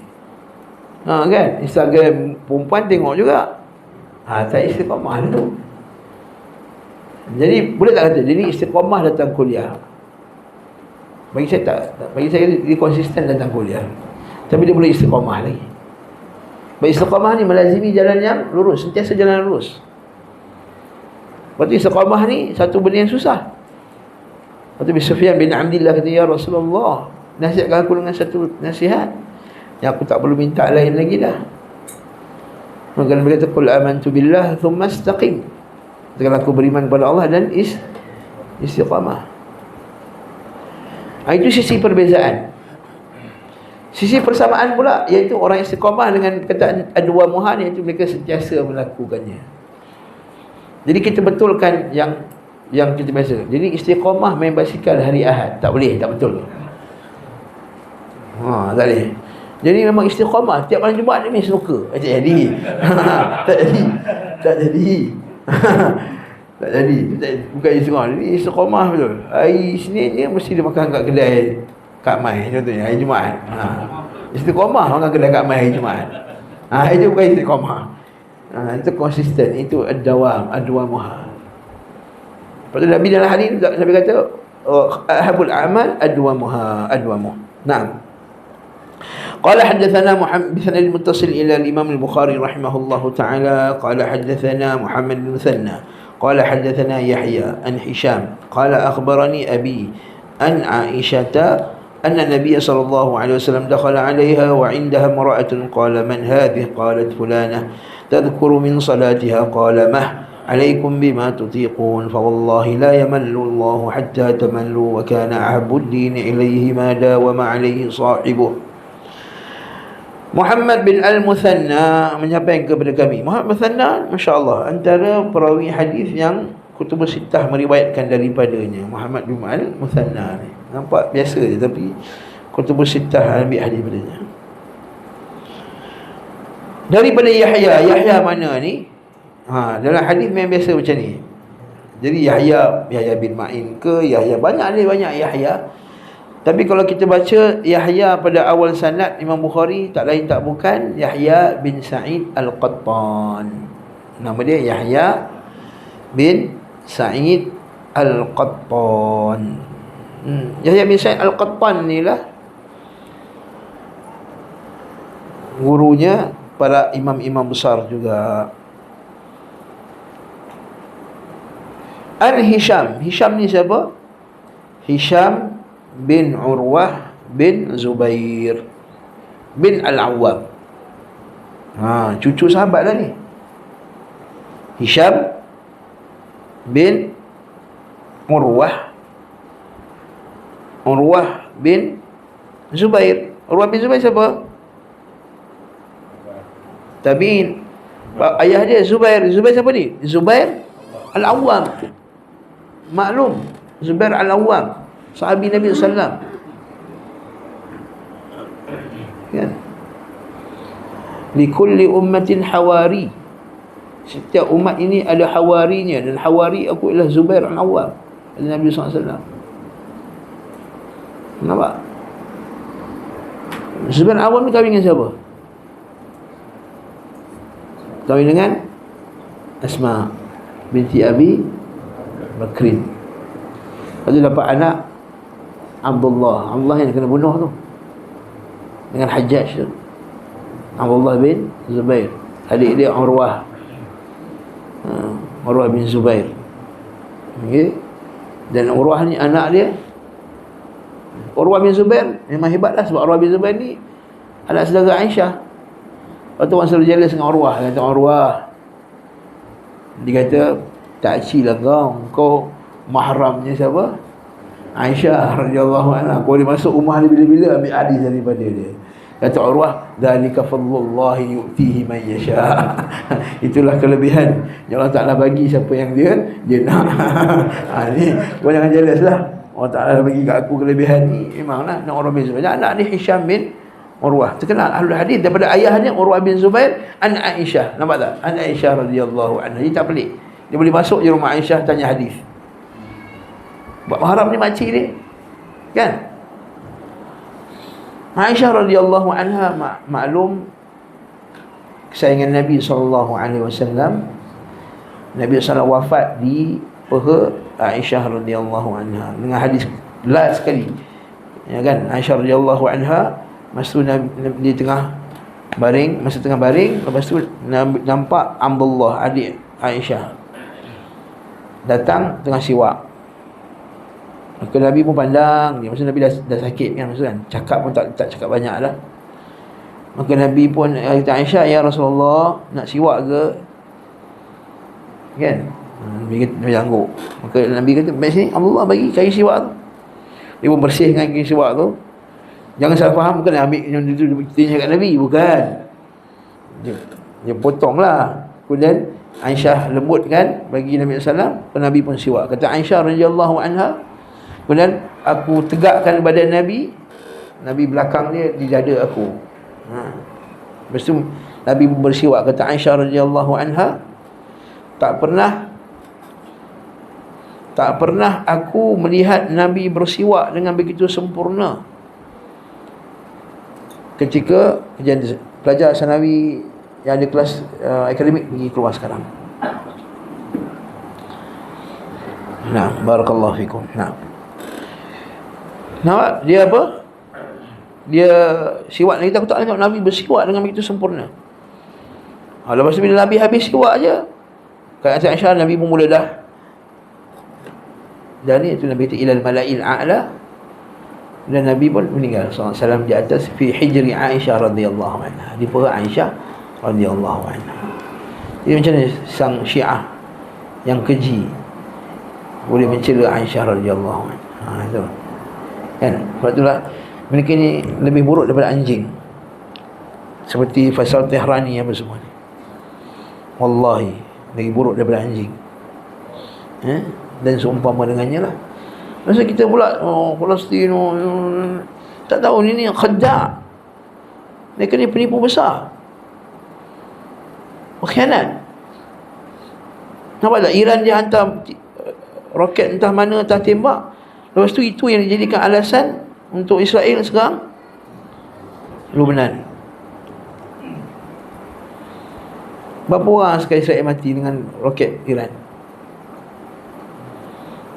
kan, Instagram perempuan tengok juga. Tak istiqamah tu. Jadi boleh tak kata jadi istiqamah datang kuliah? Bagi saya tak. Bagi saya dia konsisten datang kuliah. Tapi dia boleh istiqamah lagi. Istiqamah ni melazimi jalan yang lurus, sentiasa jalan lurus. Berarti istiqamah ni satu benda yang susah. Lepas tu Sufyan bin Abdillah kata, ya Rasulullah, nasihatkan aku dengan satu nasihat yang aku tak perlu minta lain lagi dah. Maka Nabi kata, qul amantu billah thumma istaqim. Katakan aku beriman kepada Allah dan istiqamah. Itu sisi perbezaan. Sisi persamaan pula, iaitu orang istiqamah dengan perkataan ad-dua muhan, iaitu mereka sentiasa melakukannya. Jadi kita betulkan yang kita biasa. Jadi istiqamah main basikal hari Ahad tak boleh, tak betul. Tak boleh. Jadi memang istiqamah tiap malam Jumaat ni snooker. Tak jadi. Tak jadi. Tak jadi. Bukan istiqamah. Ini istiqamah betul. Hari Isnin ni mesti dia makan kat kedai Kak Mai contohnya hari Jumaat. Istiqamah makan kedai Kak Mai hari Jumaat. Itu bukan istiqamah. Itu konsisten. Itu ad-dawamuha. Lepas tu Nabi dalam hadis Nabi kata ahabul a'mal ad-dawamuha. Naam. قال حدثنا محمد بسند المتصل إلى الإمام البخاري رحمه الله تعالى قال حدثنا محمد بن مثنى قال حدثنا يحيى عن هشام قال أخبرني أبي أن عائشة أن النبي صلى الله عليه وسلم دخل عليها وعندها امرأة قال من هذه قالت فلانة تذكر من صلاتها قال مه عليكم بما تطيقون فوالله لا يمل الله حتى تملوا وكان أحب الدين إليه ما داوم عليه صاحبه. Muhammad bin Al-Muthanna menyampaikan kepada kami. Muhammad Muthanna, Masya Allah, antara perawi hadis yang Kutubus Sittah meriwayatkan daripadanya. Muhammad bin Al-Muthanna ni nampak biasa je, tapi Kutubus Sittah ambil hadis padanya. Daripada Yahya mana ni? Dalam hadis memang biasa macam ni. Jadi Yahya bin Ma'in ke Yahya, banyak Yahya. Tapi kalau kita baca Yahya pada awal sanad Imam Bukhari, tak lain tak bukan Yahya bin Sa'id Al-Qattan. Nama dia Yahya bin Sa'id Al-Qattan. Yahya bin Sa'id Al-Qattan ni lah gurunya para imam-imam besar juga. Hisham ni siapa? Hisham bin Urwah bin Zubair bin Al-Awwam. Cucu sahabat lah ni. Hisham bin Urwah bin Zubair. Urwah bin Zubair siapa? Tabi'in. Ayah dia Zubair. Zubair siapa ni? Zubair Al-Awwam. Maklum, Zubair Al-Awwam, sahabi Nabi SAW. Kan? Likulli ummatin hawari. Setiap umat ini ada hawarinya, dan hawari aku ialah Zubair Al-Awwam, Nabi SAW. Nampak? Zubair Al-Awwam ni kahwin dengan siapa? Kahwin dengan Asma binti Abi Bakrin. Lepas tu dapat anak Abdullah yang kena bunuh tu dengan Hajjaj tu. Abdullah bin Zubair, adik dia Urwah bin Zubair. Okay. Dan Urwah ni anak dia, Urwah bin Zubair memang hebat lah, sebab Urwah bin Zubair ni anak saudara Aisyah. Lepas tu orang selalu jealous dengan Urwah. Kata Urwah, dia kata, tak cilah kau mahramnya siapa? Aisyah radhiyallahu anha. Kau dia masuk rumah dia bila-bila ambil hadis daripada dia. Kata Urwah, dzalika fadlullah yu'tihi man yasha. Itulah kelebihan yang Allah Taala bagi siapa yang dia nak. Ni kau jangan jealous lah. Allah Taala bagi kat aku kelebihan ni. Memanglah nak Urwah bin Zubair. Anak ni Hisham bin Urwah, terkenal ahlul hadis daripada ayahnya Urwah bin Zubair an Aisyah. Nampak tak? An Aisyah radhiyallahu anha. Dia tak pelik. Dia boleh masuk je rumah Aisyah tanya hadis. Buat mahram ni makcik dia. Kan? Aisyah radhiyallahu anha maklum kesayangan Nabi SAW. Nabi SAW wafat di peha Aisyah radhiyallahu anha dengan hadis last sekali. Ya kan? Aisyah radhiyallahu anha masa tu dia tengah baring, lepas tu nampak Abdullah adik Aisyah datang tengah siwak. Maka Nabi pun pandang dia. Masa Nabi dah sakit kan, masa kan cakap pun tak cakap banyak lah. Maka Nabi pun kata, Aisyah, ya Rasulullah, nak siwak ke? Kan? Nabi janggut. Maka Nabi kata, baik sini Allah bagi kain siwak tu. Dia pun bersihkan kain siwak tu. Jangan salah faham, bukan ambil yang itu tanya kat Nabi, bukan. Dia potong lah. Kemudian Aisyah lembut kan bagi Nabi SAW. Nabi pun siwak. Kata Aisyah radhiyallahu anha, kemudian aku tegakkan badan Nabi belakang dia di dada aku. Lepas tu Nabi pun bersiwak. Kata Aisyah radhiyallahu anha, tak pernah aku melihat Nabi bersiwak dengan begitu sempurna ketika kejadian. Pelajar sanawi yang ada kelas akademik pergi keluar sekarang. Nah, barakallahu fikum. Nah, nampak dia apa? Dia siwak. Kita aku tak tengok Nabi bersiwak dengan begitu sempurna. Lepas tu bila Nabi habis siwak aja, kata Aisyah, Nabi pun mula dah. Dan itu Nabi kata ilal mala'il a'la. Dan Nabi pun meninggal SAW di atas fi hijri Aisyah radhiyallahu anha, di peha Aisyah radhiyallahu anha. Jadi macam mana sang Syiah yang keji boleh mencela Aisyah radhiyallahu anha? Itu kan, sebab itulah mereka ni lebih buruk daripada anjing, seperti Faisal Tehrani apa semua ni. Wallahi lebih buruk daripada anjing. Dan seumpama dengannya lah. Masa kita pula Palestin tak tahu ni khadda'. Mereka ni penipu besar, berkhianat. Nampak tak? Iran dia hantar roket entah mana, entah tembak. Lepas tu itu yang dijadikan alasan untuk Israel sekarang Lebanon. Berapa orang sekali Israel mati dengan roket Iran?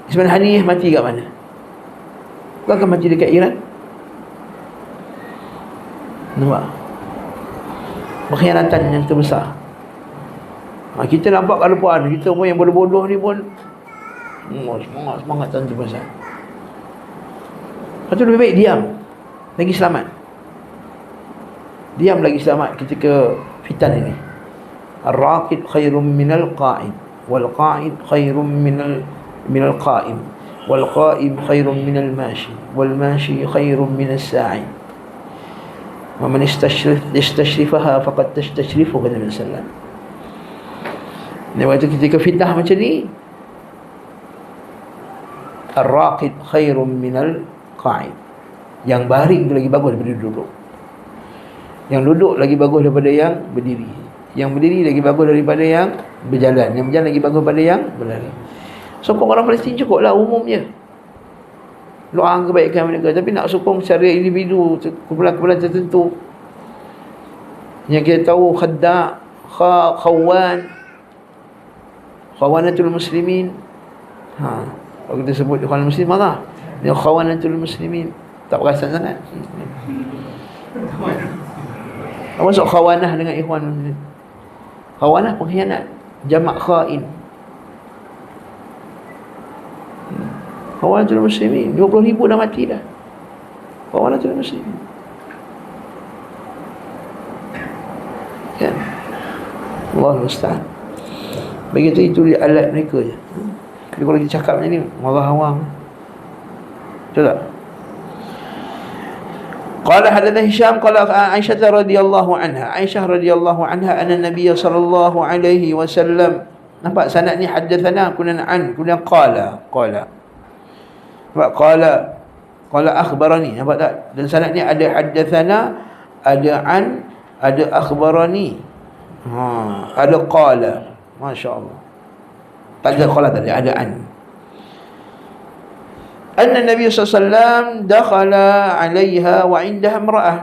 Ismail Haniyeh mati kat mana? Kau akan mati dekat Iran? Nampak? Berkhianatan yang terbesar. Kita nampak kat depan, kita pun yang bodoh-bodoh ni pun semangat tentu besar. Lepas tu lebih baik diam, lagi selamat. Diam lagi selamat ketika fitan ini. Ar-raqid khairum minal qa'id, wal qa'id khairum minal qa'im. wal qa'im khairun minal mashi, wal mashi khairun minas sa'i, wa man istashrifaha faqad tastashrifu, kata Nabi sallallahu alaihi wasallam. Dan waktu ketika fitnah macam ni, ar-raqid khairun minal qa'id, yang baring tu lagi bagus daripada duduk. Yang duduk lagi bagus daripada yang berdiri. Yang berdiri lagi bagus daripada yang berjalan. Yang berjalan lagi bagus daripada yang berlari. Sokong orang Palestin cukup lah umumnya, doa kebaikan mereka. Tapi nak sokong secara individu, kumpulan-kumpulan tertentu yang kita tahu khadda', khawanatul muslimin. Kalau kita sebut khawanatul muslimin marah. Dia khawanatul muslimin, tak perasan sangat. Apa maksud khawanah dengan ikhwan muslimin? Khawanah pengkhianat, jamak khain. Khawanatul muslimin 20,000 dah mati dah. Khawanatul muslimin, kan? Allah musta'an. Begitu, itu alat mereka je. Jadi kalau kita cakap macam ni, marah awam. Betul tak? Qala hadatsana Hisham qala Aisyah radhiyallahu anha, Aisyah radhiyallahu anha, anna Nabiy sallallahu alaihi wasallam. Nampak sanad ni haddatsana, kemudian an, kemudian qala. Nampak qala akhbarani, nampak tak? Dan sanad ni ada haddatsana, ada an, ada akhbarani, ada qala. Masya-Allah. Tak ada qala tadi, ada an. Anna Nabi sallallahu alaihi wasallam dakhala 'alaiha wa 'indaha imra'ah.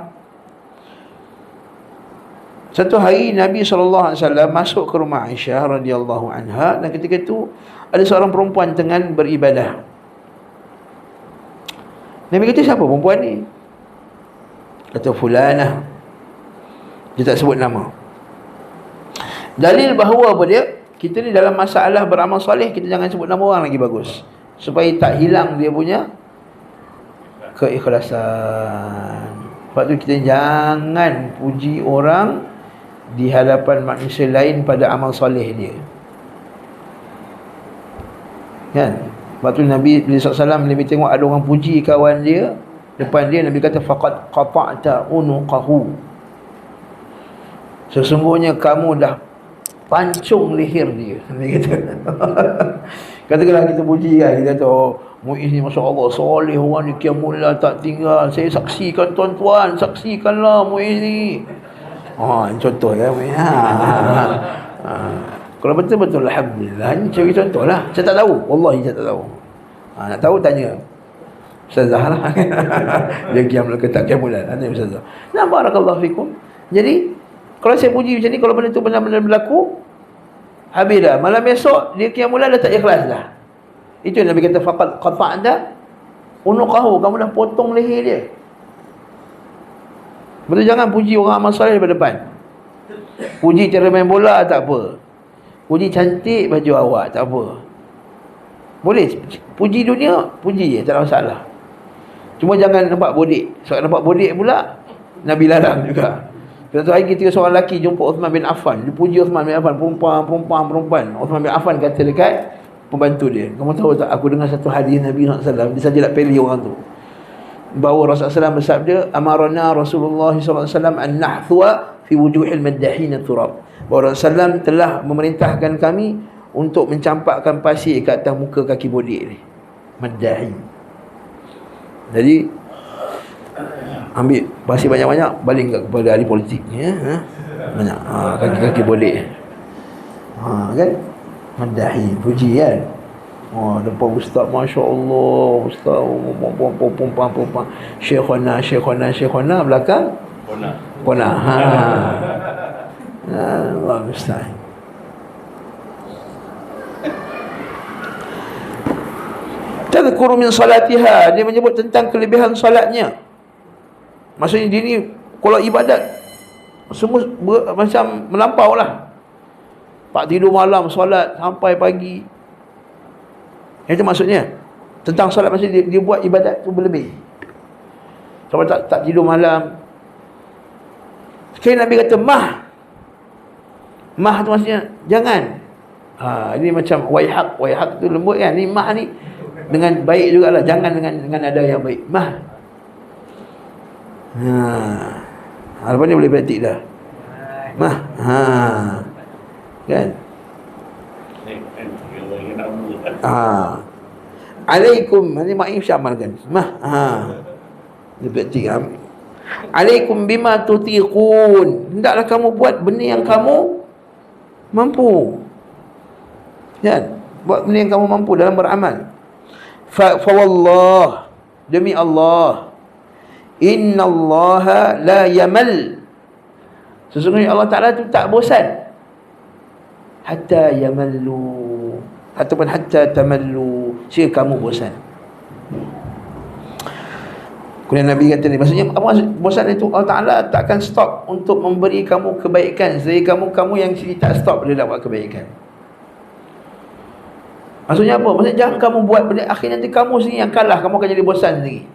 Satu hari Nabi sallallahu alaihi wasallam masuk ke rumah Aisyah radhiyallahu anha, dan ketika itu ada seorang perempuan tengah beribadah. Nabi kata, siapa perempuan ni? Kata fulanah. Dia tak sebut nama. Dalil bahawa apa dia? Kita ni dalam masalah beramal soleh, kita jangan sebut nama orang lagi bagus, supaya tak hilang dia punya keikhlasan. Sebab tu kita jangan puji orang di hadapan manusia lain pada amal soleh dia, kan? Sebab tu Nabi SAW, Nabi tengok ada orang puji kawan dia depan dia, Nabi kata faqad qata'ta unuqahu, sesungguhnya kamu dah pancung leher dia. Nabi kata. Katakanlah kita puji kan, kita kata, oh, Muiz ni masya-Allah soleh, orang ni qiyamul tak tinggal. Saya saksikan tuan-tuan, saksikanlah Muiz ni. Contoh ya, Muiz. Kalau betul-betul alhamdulillah, ni cari contoh lah. Saya tak tahu, wallahi saya tak tahu. Nak tahu tanya Ustazah lah. Dia qiyamul ke tak qiyamul, nanti Ustazah. Nah, barakallahu fikum. Jadi kalau saya puji macam ni, kalau benda tu benar-benar berlaku, habis dah. Malam esok dia qiyamul dah tak ikhlas dah. Itu yang Nabi kata faqad qata'ta unuqahu, kamu dah potong leher dia. Betul, jangan puji orang amal soleh daripada depan. Puji cara main bola tak apa, puji cantik baju awak tak apa. Boleh puji dunia, puji je, tak ada masalah. Cuma jangan nampak bodek. Sebab nampak bodek pula Nabi larang juga. Satu hari ketika seorang lelaki jumpa Uthman bin Affan, dia puji Uthman bin Affan, perempuan. Uthman bin Affan kata dekat pembantu dia, kamu tahu tak, aku dengar satu hadis Nabi SAW, dia saja nak pilih orang tu, bahawa Rasulullah SAW bersabda, amarana Rasulullah SAW an nahdhuwa fi wujuhil maddahin turab, bahawa Rasulullah SAW telah memerintahkan kami untuk mencampakkan pasir ke atas muka kaki bodek ni, maddahin. Jadi ambil pasir banyak-banyak, baling kepada ahli politik ni, banyak kaki-kaki boleh, kan? Madahi, puji kan? Depan ustaz, masya-Allah, ustaz, perempuan, syekhona, belakang pona. Allah musta'an. Tadhkuru min salatiha, dia menyebut tentang kelebihan solatnya. Maksudnya dia ni kalau ibadat semua macam melampau lah. Tak tidur malam, solat sampai pagi. Itu maksudnya. Tentang solat, maksudnya dia buat ibadat tu berlebih. Sampai tak tidur malam. Sekali Nabi kata mah tu maksudnya jangan. Ini macam waihak tu lembut kan. Ni mah ni dengan baik jugalah. Jangan dengan ada yang baik. Mah. Lepas ni boleh praktik dah. Mah. Kan? Alaikum, ni mak Syam amalkan. Mah. Dia praktik. Alaikum bima tutiqun. Hendaklah kamu buat benda yang kamu mampu. Kan? Buat benda yang kamu mampu dalam beramal. Fa wallah, demi Allah, innallaha la yamal, sesungguhnya Allah Ta'ala tu tak bosan. Hatta yamallu, ataupun hatta tamallu, sehingga kamu bosan. Kemudian Nabi kata ni, maksudnya apa maksud bosan itu? Allah Ta'ala takkan stop untuk memberi kamu kebaikan sehingga kamu yang sini tak stop dia dapat kebaikan. Maksudnya apa? Maksudnya jangan kamu buat benda, akhirnya nanti kamu sendiri yang kalah, kamu akan jadi bosan sendiri.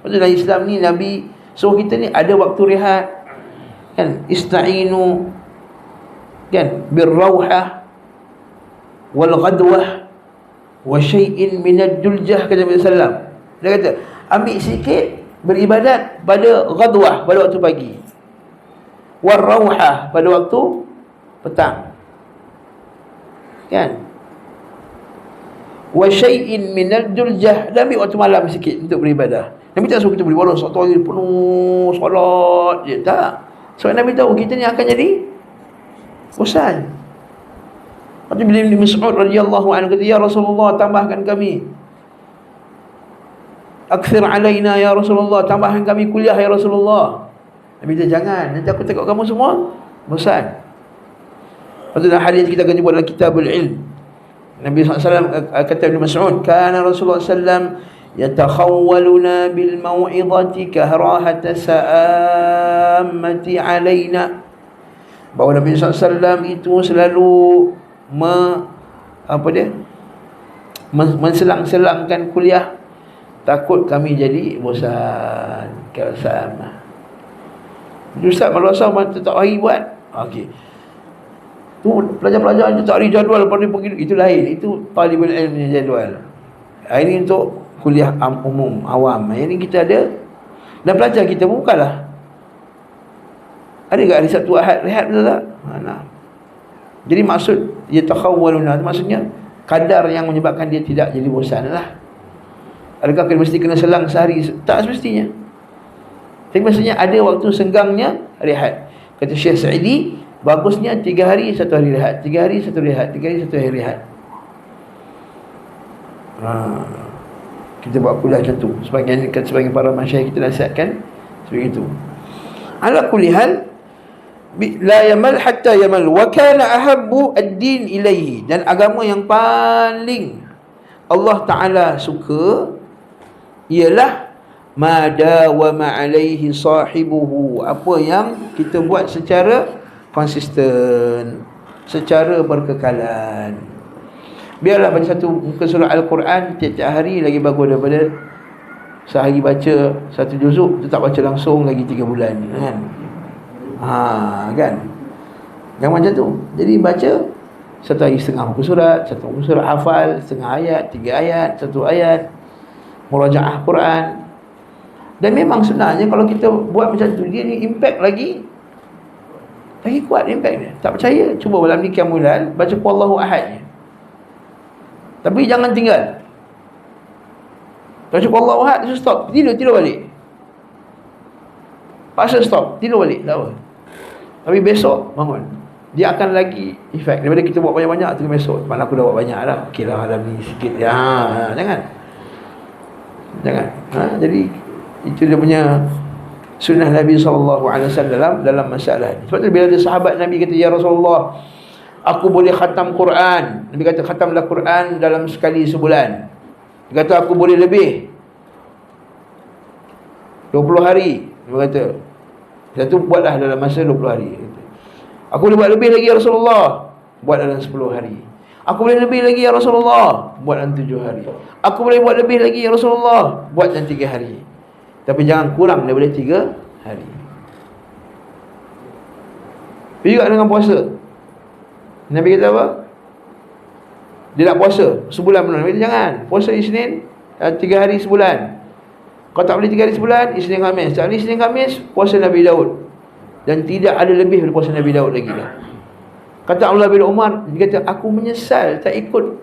Maksudnya dalam Islam ni Nabi suruh kita ni ada waktu rehat, kan? Ista'inu, kan, birrauhah wal ghadwah wa syai'in minad duljah, kata Nabi sallam. Dia kata ambil sikit beribadat pada ghadwah, pada waktu pagi, war rauhah, pada waktu petang, kan, wa syai'in minad duljah, dan ambil waktu malam sikit untuk beribadah. Nabi tak suruh kita beribadah satu hari penuh solat je, tak. Sebab Nabi tahu kita ni akan jadi bosan. Lepas tu bila Ibn Mas'ud radhiyallahu anhu kata, ya Rasulullah, tambahkan kami, akthir alaina ya Rasulullah, tambahkan kami kuliah ya Rasulullah. Nabi kata jangan, nanti aku tengok kamu semua bosan. Lepas tu dalam hadis kita akan jumpa dalam Kitabul Ilm, Nabi SAW kata Ibn Mas'ud, kana Rasulullah SAW yatakhawwaluna bil mau'izati kahrahata sa'amati alaina, bahawa Nabi SAW itu selalu menselang-selangkan kuliah, takut kami jadi bosan. Sama Ustaz madrasah tak hari buat, okey, tu pelajar-pelajar tu tak hari jadual, pada pergi, itu lain, itu talibul ilm punya jadual. Ini untuk kuliah umum awam. Ini kita ada, dan pelajar kita pun bukanlah ada ke hari Sabtu Ahad rehat, betul tak? Nah. Jadi maksud yatakhawwaluna, maksudnya kadar yang menyebabkan dia tidak jadi bosan lah. Adakah mesti kena selang sehari? Tak semestinya. Tapi maksudnya ada waktu senggangnya rehat. Kata Syekh Sa'idi, bagusnya 3 hari 1 hari rehat, 3 hari 1 rehat, 3 hari 1 hari rehat. Kita buat kuliah macam tu. Sebagian para masyayikh kita nasihatkan seperti itu. Ala kulli hal, la yamal hatta yamal, wa kana ahabbu ad-din ilaihi, dan agama yang paling Allah Ta'ala suka ialah ma dawama alaihi sahibuhu, apa yang kita buat secara konsisten, secara berkekalan. Biarlah baca satu muka surah Al-Quran tiap-tiap hari lagi bagus daripada sehari baca 1 juzuk, tu tak baca langsung lagi 3 bulan, kan? Kan? Jangan macam tu. Jadi baca 1 hari setengah muka surat, 1 muka surat, hafal setengah ayat, 3 ayat, 1 ayat, murajaah Quran. Dan memang sebenarnya kalau kita buat macam tu, dia ni impact lagi kuat impact dia. Tak percaya, cuba malam ni Qiyamul baca Wallahu Ahad je. Tapi jangan tinggal. Baca Wallahu Ahad, stop, tidur balik. Paksa stop, tidur balik, tak apa. Tapi besok bangun, dia akan lagi efek daripada kita buat banyak-banyak tu besok. Mana aku dah buat banyak dah, okeylah malam ni sikit ya. Jangan. Jadi itu dia punya sunnah Nabi SAW dalam masalah ni. Sebab tu bila ada sahabat Nabi kata, ya Rasulullah, aku boleh khatam Quran. Nabi kata, khatamlah Quran dalam sekali sebulan. Dia kata, aku boleh lebih 20 hari. Dia kata, satu buatlah dalam masa 20 hari. Aku boleh buat lebih lagi ya Rasulullah, buat dalam 10 hari. Aku boleh lebih lagi ya Rasulullah, buat dalam 7 hari. Aku boleh buat lebih lagi ya Rasulullah, buat dalam 3 hari. Tapi jangan kurang daripada 3 hari. Juga dengan puasa. Nabi kata apa? Dia nak puasa sebulan penuh. Nabi kata jangan. Puasa Isnin, 3 hari sebulan. Kalau tak boleh 3 hari sebulan, Isnin Khamis. Tak boleh Isnin Khamis, puasa Nabi Daud. Dan tidak ada lebih daripada puasa Nabi Daud lagi lah. Kata Abdullah bin Umar, dia kata, aku menyesal tak ikut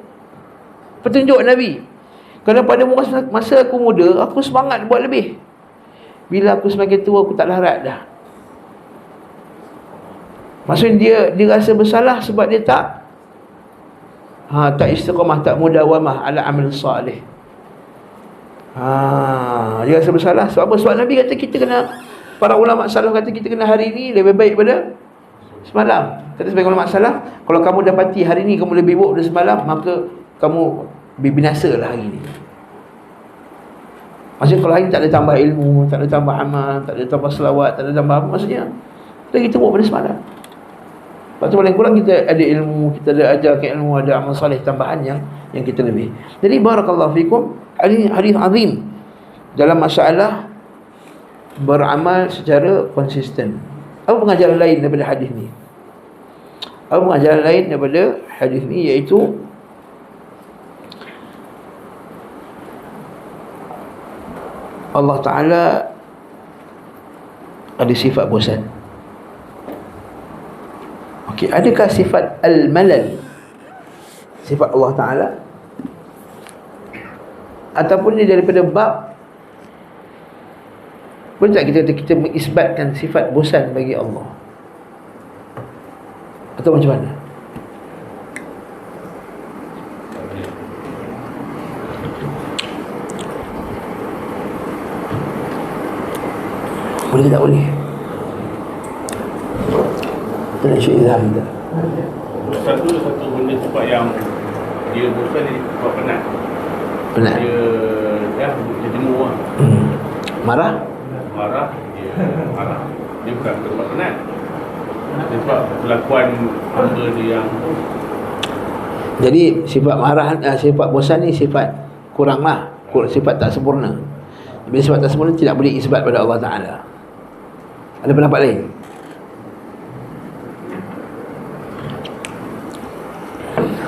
petunjuk Nabi. Kerana pada masa aku muda, aku semangat buat lebih. Bila aku semakin tua, aku tak larat dah. Maksudnya dia rasa bersalah sebab dia tak istiqamah, tak mudawamah ala amal salih. Dia rasa bersalah. Sebab apa? Sebab Nabi kata kita kena, para ulama salaf kata kita kena hari ni lebih baik pada semalam. Kata sebagai ulama salaf, kalau kamu dapati hari ni kamu lebih buruk daripada semalam, maka kamu binasalah hari ni. Maksudnya kalau hari ni tak ada tambah ilmu, tak ada tambah amal, tak ada tambah selawat, tak ada tambah apa, maksudnya kita buruk pada semalam. Lepas tu paling kurang kita ada ilmu, kita ada ajarkan ilmu, ada amal salih tambahan yang kita lebih. Jadi barakallahu fikum, hadis azim dalam masalah beramal secara konsisten. Apa pengajaran lain daripada hadis ni? Apa pengajaran lain daripada hadis ni, iaitu Allah Ta'ala ada sifat bosan. Okey, adakah sifat al-malal sifat Allah Ta'ala, ataupun dia daripada bab, boleh tak kita mengisbatkan sifat bosan bagi Allah, atau macam mana? Boleh tak boleh? Kita nak syuk ilham kita. Satu benda sifat yang dia bosan, dia sifat penat. Penat? Dia jenuh lah. Marah? Marah, dia marah. Dia bukan sebab penat. Dia sebab kelakuan hamba dia yang... Jadi sifat marah, sifat bosan ni sifat kurang lah, sifat tak sempurna. Bila sifat tak sempurna tidak boleh isbat pada Allah Ta'ala. Ada pendapat lain?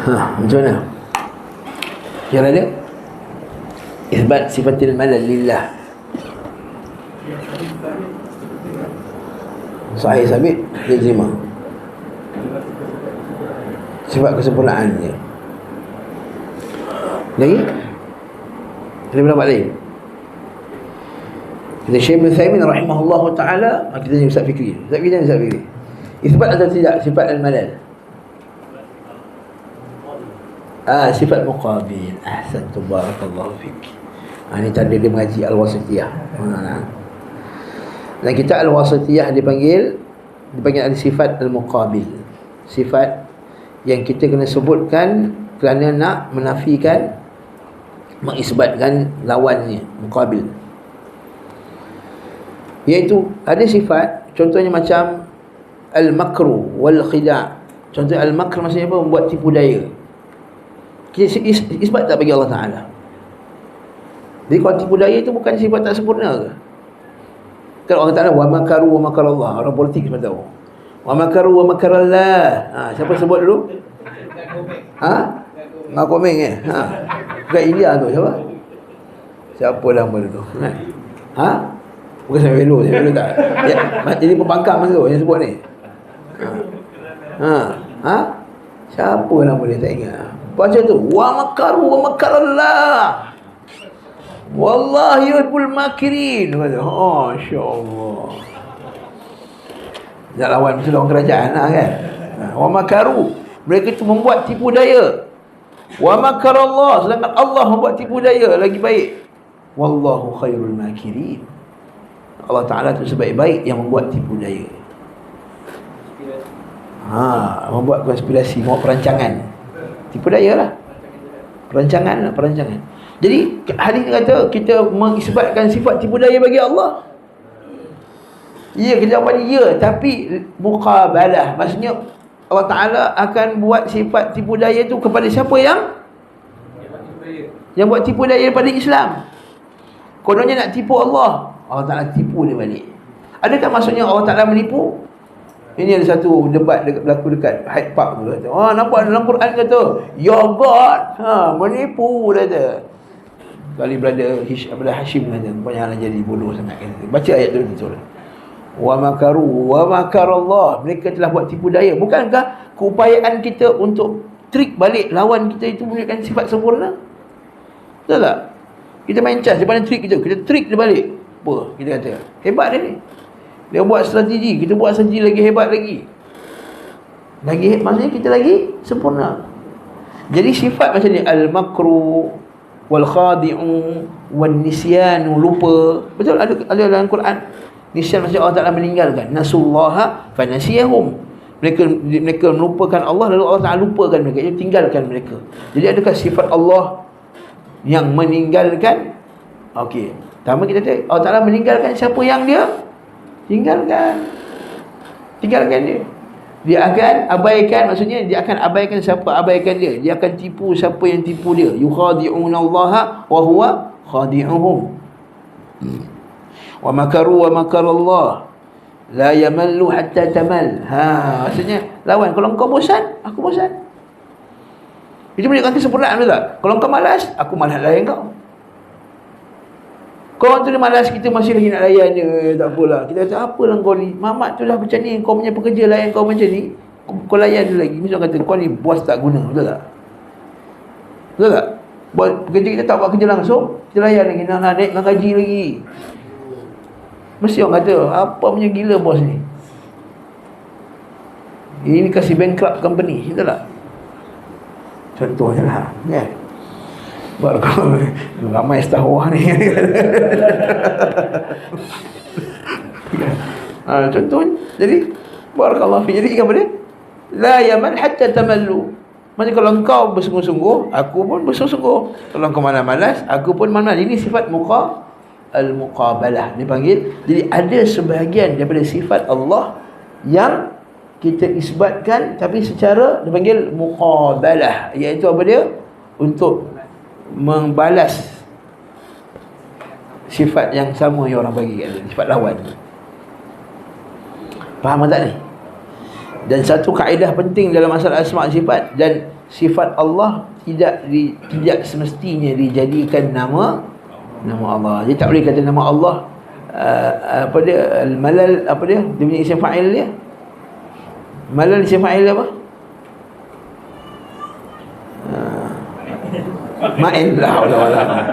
Macam mana? Yang ada isbat sifatil malal lillah. Sahih sabit dia terima sifat kesempurnaannya. Lagi? Ada pendapat lain? Kata Syekh Ibn Uthaymin rahimahullah ta'ala, kita tanya Ustaz Fikri. Isbat atau tidak sifat al-malal? Sifat muqabil. Ahsantu, barakallahu fik. Ini tanda dia mengaji al-wasitiyah. Dan kita al-wasitiyah dipanggil ada sifat al-muqabil, sifat yang kita kena sebutkan kerana nak menafikan, mengisbatkan lawannya, muqabil. Iaitu ada sifat, contohnya macam al-makru wal khida'. Contoh al-makr maksudnya apa? Membuat tipu daya. Kita isbat tak bagi Allah Ta'ala? Jadi kalau tipu daya itu bukan sifat tak sempurna ke? Kan Allah Ta'ala wa makaru wa makarallah. Orang politik semua tahu. Wa makaru wa makarallah. Siapa sebut dulu? Mak Komeng bukan India tu, siapa? Siapa nama dia tu? Bukan sampai Velo tak. Jadi pembangkang masa tu yang sebut ni. Siapa nama dia, tak ingat. Baca tu, wa makaru wa makarallah, wallahi yuhibbul makirin. Masya-Allah. Nak lawan mesti orang kerajaan lah kan. Wa makaru, mereka itu membuat tipu daya. Wa makarallah, sedangkan Allah membuat tipu daya lagi baik. Wallahu khairul makirin. Allah Ta'ala itu sebaik-baik yang membuat tipu daya. Membuat konspirasi, membuat perancangan. Tipu daya lah, perancangan. Jadi hadis ni kata kita mengisbatkan sifat tipu daya bagi Allah. Ya, kita jawapan ya, tapi muqabalah, maksudnya Allah Ta'ala akan buat sifat tipu daya tu kepada siapa yang buat tipu daya daripada Islam. Kononnya nak tipu Allah, Allah Ta'ala tipu dia balik. Adakah maksudnya Allah Ta'ala menipu? Ini ada satu debat berlaku dekat Hyde Park tu, kata, nampak dalam Quran kata ya God, menipu, kata. kali brother Hashim kata, banyak jadi bodoh sangat kata. Baca ayat tu betul. Wa makarallah, mereka telah buat tipu daya. Bukankah keupayaan kita untuk trik balik lawan kita itu menunjukkan sifat sempurna? Betul tak? Kita main cas, dia pandai trik kita trik dia balik. Apa? Kita kata, hebat dia ni. Dia buat strategi, kita buat strategi lagi hebat lagi. Maksudnya kita lagi sempurna. Jadi sifat macam ni, al-makru wal khadi'u wan nisyanu, lupa. Betul, ada dalam Quran. Nisyan maksudnya Allah Ta'ala meninggalkan. Nasullaha fanasiyahum. Mereka melupakan Allah, lalu Allah Ta'ala lupakan mereka, dia tinggalkan mereka. Jadi adakah sifat Allah yang meninggalkan? Okey, pertama kita tengok Allah Ta'ala meninggalkan siapa yang dia tinggalkan dia. Dia akan abaikan, maksudnya dia akan abaikan siapa abaikan dia. Dia akan tipu siapa yang tipu dia. Yukhadi'unallaha wa huwa khadi'uhum. Wa makaru wa makarallah la yamallu hatta tamal. Maksudnya lawan, kalau engkau bosan, aku bosan. Itu menunjukkan kesempurnaan, betul tak? Kalau engkau malas, aku malas layan kau. Kau tu dia malas, kita masih lagi nak layan dia. Tak apalah, kita kata apalah kau ni, Mamat tu dah macam ni, kau punya pekerja layan kau macam ni, kau layan dia lagi. Mesti orang kata kau ni bos tak guna. Betul tak? Betul tak? Buat pekerja kita tak buat kerja langsung, kita layan lagi, nak naikkan gaji lagi. Mesti orang kata apa punya gila bos ni, ini kasih bankrupt company. Betul tak? Contohnya lah, ya. Barakallahu, ramai setahun ni. Contohnya, jadi barakallahu fi. Jadi apa dia? La yaman hatta tamallu. Maksudnya kalau engkau bersungguh-sungguh, aku pun bersungguh-sungguh. Kalau engkau malas-malas, aku pun malas. Ini sifat al-muqabalah dipanggil. Jadi ada sebahagian daripada sifat Allah yang kita isbatkan, tapi secara dipanggil muqabalah, iaitu apa dia? Untuk membalas sifat yang sama yang orang bagi kat dia, sifat lawan. Faham tak ni? Dan satu kaedah penting dalam masalah asma' sifat, dan sifat Allah tidak semestinya dijadikan nama Allah. Dia tak boleh kata nama Allah apa dia, al-malal, apa dia punya isim fa'il dia. Malal isim fa'il apa? Ma'in la haula wala quwwata.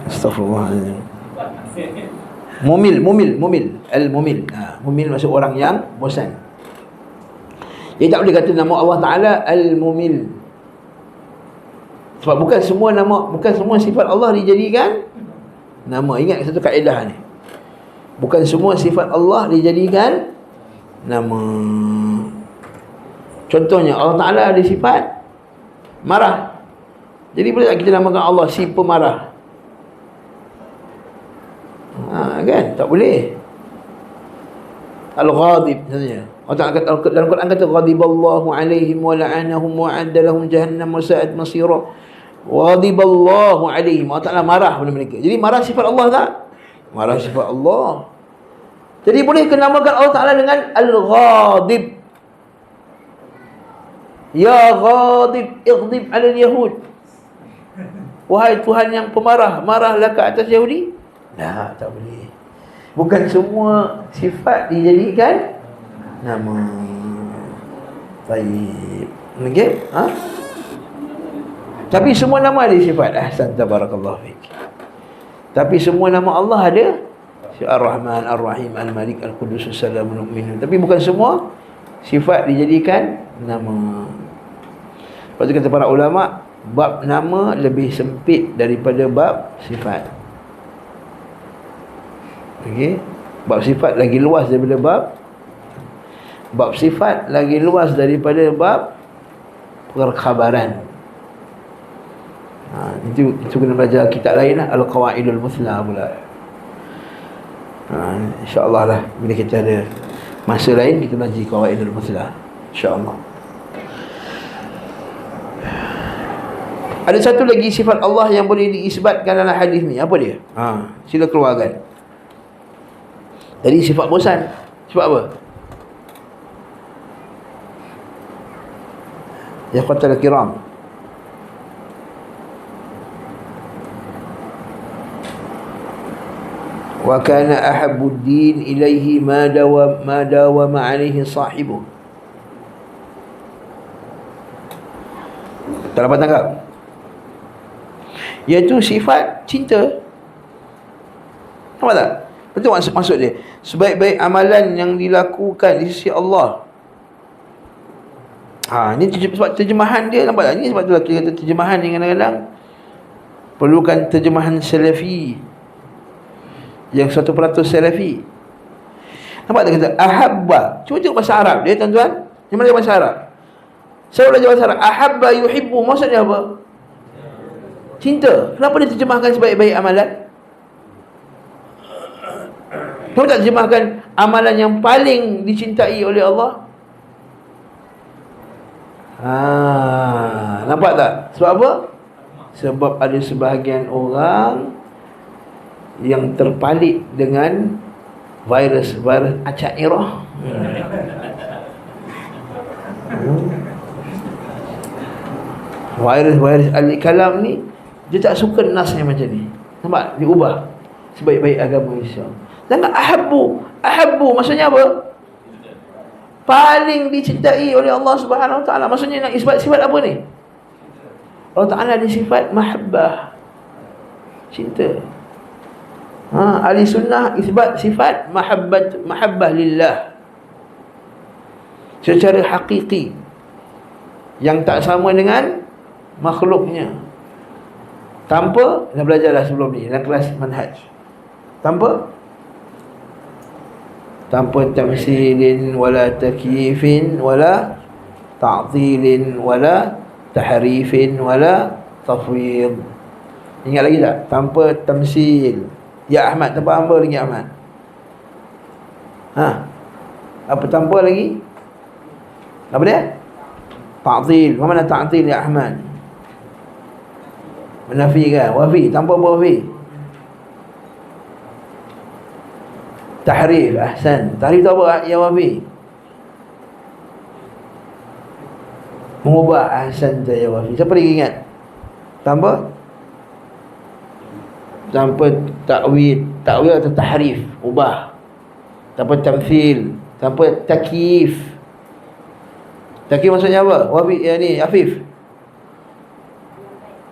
Astaghfirullahaladzim. Mumil. Al-mumil. Mumil maksud orang yang bosan. Dia tak boleh kata nama Allah Ta'ala Al-Mumil. Sebab bukan semua sifat Allah dijadikan nama. Ingat satu kaedah ni. Bukan semua sifat Allah dijadikan nama. Contohnya Allah Ta'ala ada sifat marah. Jadi boleh tak kita namakan Allah si pemarah? Kan? Tak boleh. Al-Ghadib misalnya. Allah Ta'ala kata dalam Quran, kata ghadiballahu alaihim wa la'anahum wa 'adda lahum jahannam wa sa'at masira. Ghadiballahu alaihim, Allah Ta'ala marah pada mereka. Jadi marah sifat Allah tak? Marah sifat Allah. Jadi boleh kenamakan Allah Ta'ala dengan Al-Ghadib. Ya Ghadib, ighdib 'ala al-yahud. Wahai Tuhan yang pemarah, marahlah ke atas Yahudi. Tak boleh. Bukan semua sifat dijadikan nama. Baik. Okey? Tapi semua nama ada sifat. Ahsan, tabarakallahu fik. Tapi semua nama Allah ada. Ar-Rahman, Ar-Rahim, Al-Malik, Al-Qudus, As-Salamul Mu'min. Tapi bukan semua sifat dijadikan nama. Lepas tu kata para ulama, bab nama lebih sempit daripada bab sifat. Okey, bab sifat lagi luas daripada bab sifat lagi luas daripada bab perkhabaran. Itu kena belajar kitab lain lah, Al-Qawaidul Muthla pula. InsyaAllah lah, bila kita ada masa lain, kita belajar Qawaidul Muthla, InsyaAllah. Ada satu lagi sifat Allah yang boleh diisbatkan dalam hadis ni. Apa dia? Sila keluarkan. Tadi sifat bosan. Sifat apa? Ya qatal kiram. Wa kana ahabbud din ilaihi ma dawama alaihi sahibuh. Tak dapat tangkap? Iaitu sifat cinta. Nampak tak? Betul maksud dia. Sebaik-baik amalan yang dilakukan di sisi Allah. Ni sebab terjemahan dia, nampak tak? Ni sebab tu lah kita kata terjemahan ni kadang-kadang perlukan terjemahan salafi, yang 100% salafi. Nampak tak kata ahabba? Cuba tengok bahasa Arab dia, tuan-tuan. Yang mana bahasa Arab? Saya belajar bahasa Arab. Ahabba yuhibbu, maksudnya apa? Cinta. Kenapa dia terjemahkan sebaik-baik amalan? Kenapa tak terjemahkan amalan yang paling dicintai oleh Allah? Nampak tak? Sebab apa? Sebab ada sebahagian orang yang terpalit dengan virus Asy'ariyah. Virus ahli kalam ni, dia tak suka nasnya macam ni. Nampak? Dia ubah sebaik-baik agama Islam. Dan ahabbu maksudnya apa? Paling dicintai oleh Allah Subhanahu Wa Taala. Maksudnya nak isbat sifat apa ni? Allah Taala ada sifat mahabbah, cinta. Ahli sunnah isbat sifat mahabbah lillah secara hakiki, yang tak sama dengan makhluknya. Tanpa, dah belajar dah sebelum ni dalam kelas manhaj, tanpa tamsilin wala takyifin wala ta'tilin wala tahrifin wala tafwid. Ingat lagi tak? Tanpa tamsil. Ya Ahmad, tanpa hamba lagi Ahmad. Apa tanpa lagi? Apa dia? Ta'til. Mana ta'til ya Ahmad? Menafikan. Wafi. Tanpa apa wafi? Tahrif. Ahsan. Tahrif tu apa ya wafi? Mengubah. Ahsan tu ya wafi. Siapa lagi ingat? Tanpa takwil atau tahrif, ubah. Tanpa tamthil, tanpa takyif. Takyif maksudnya apa? Wafi, ni Afif.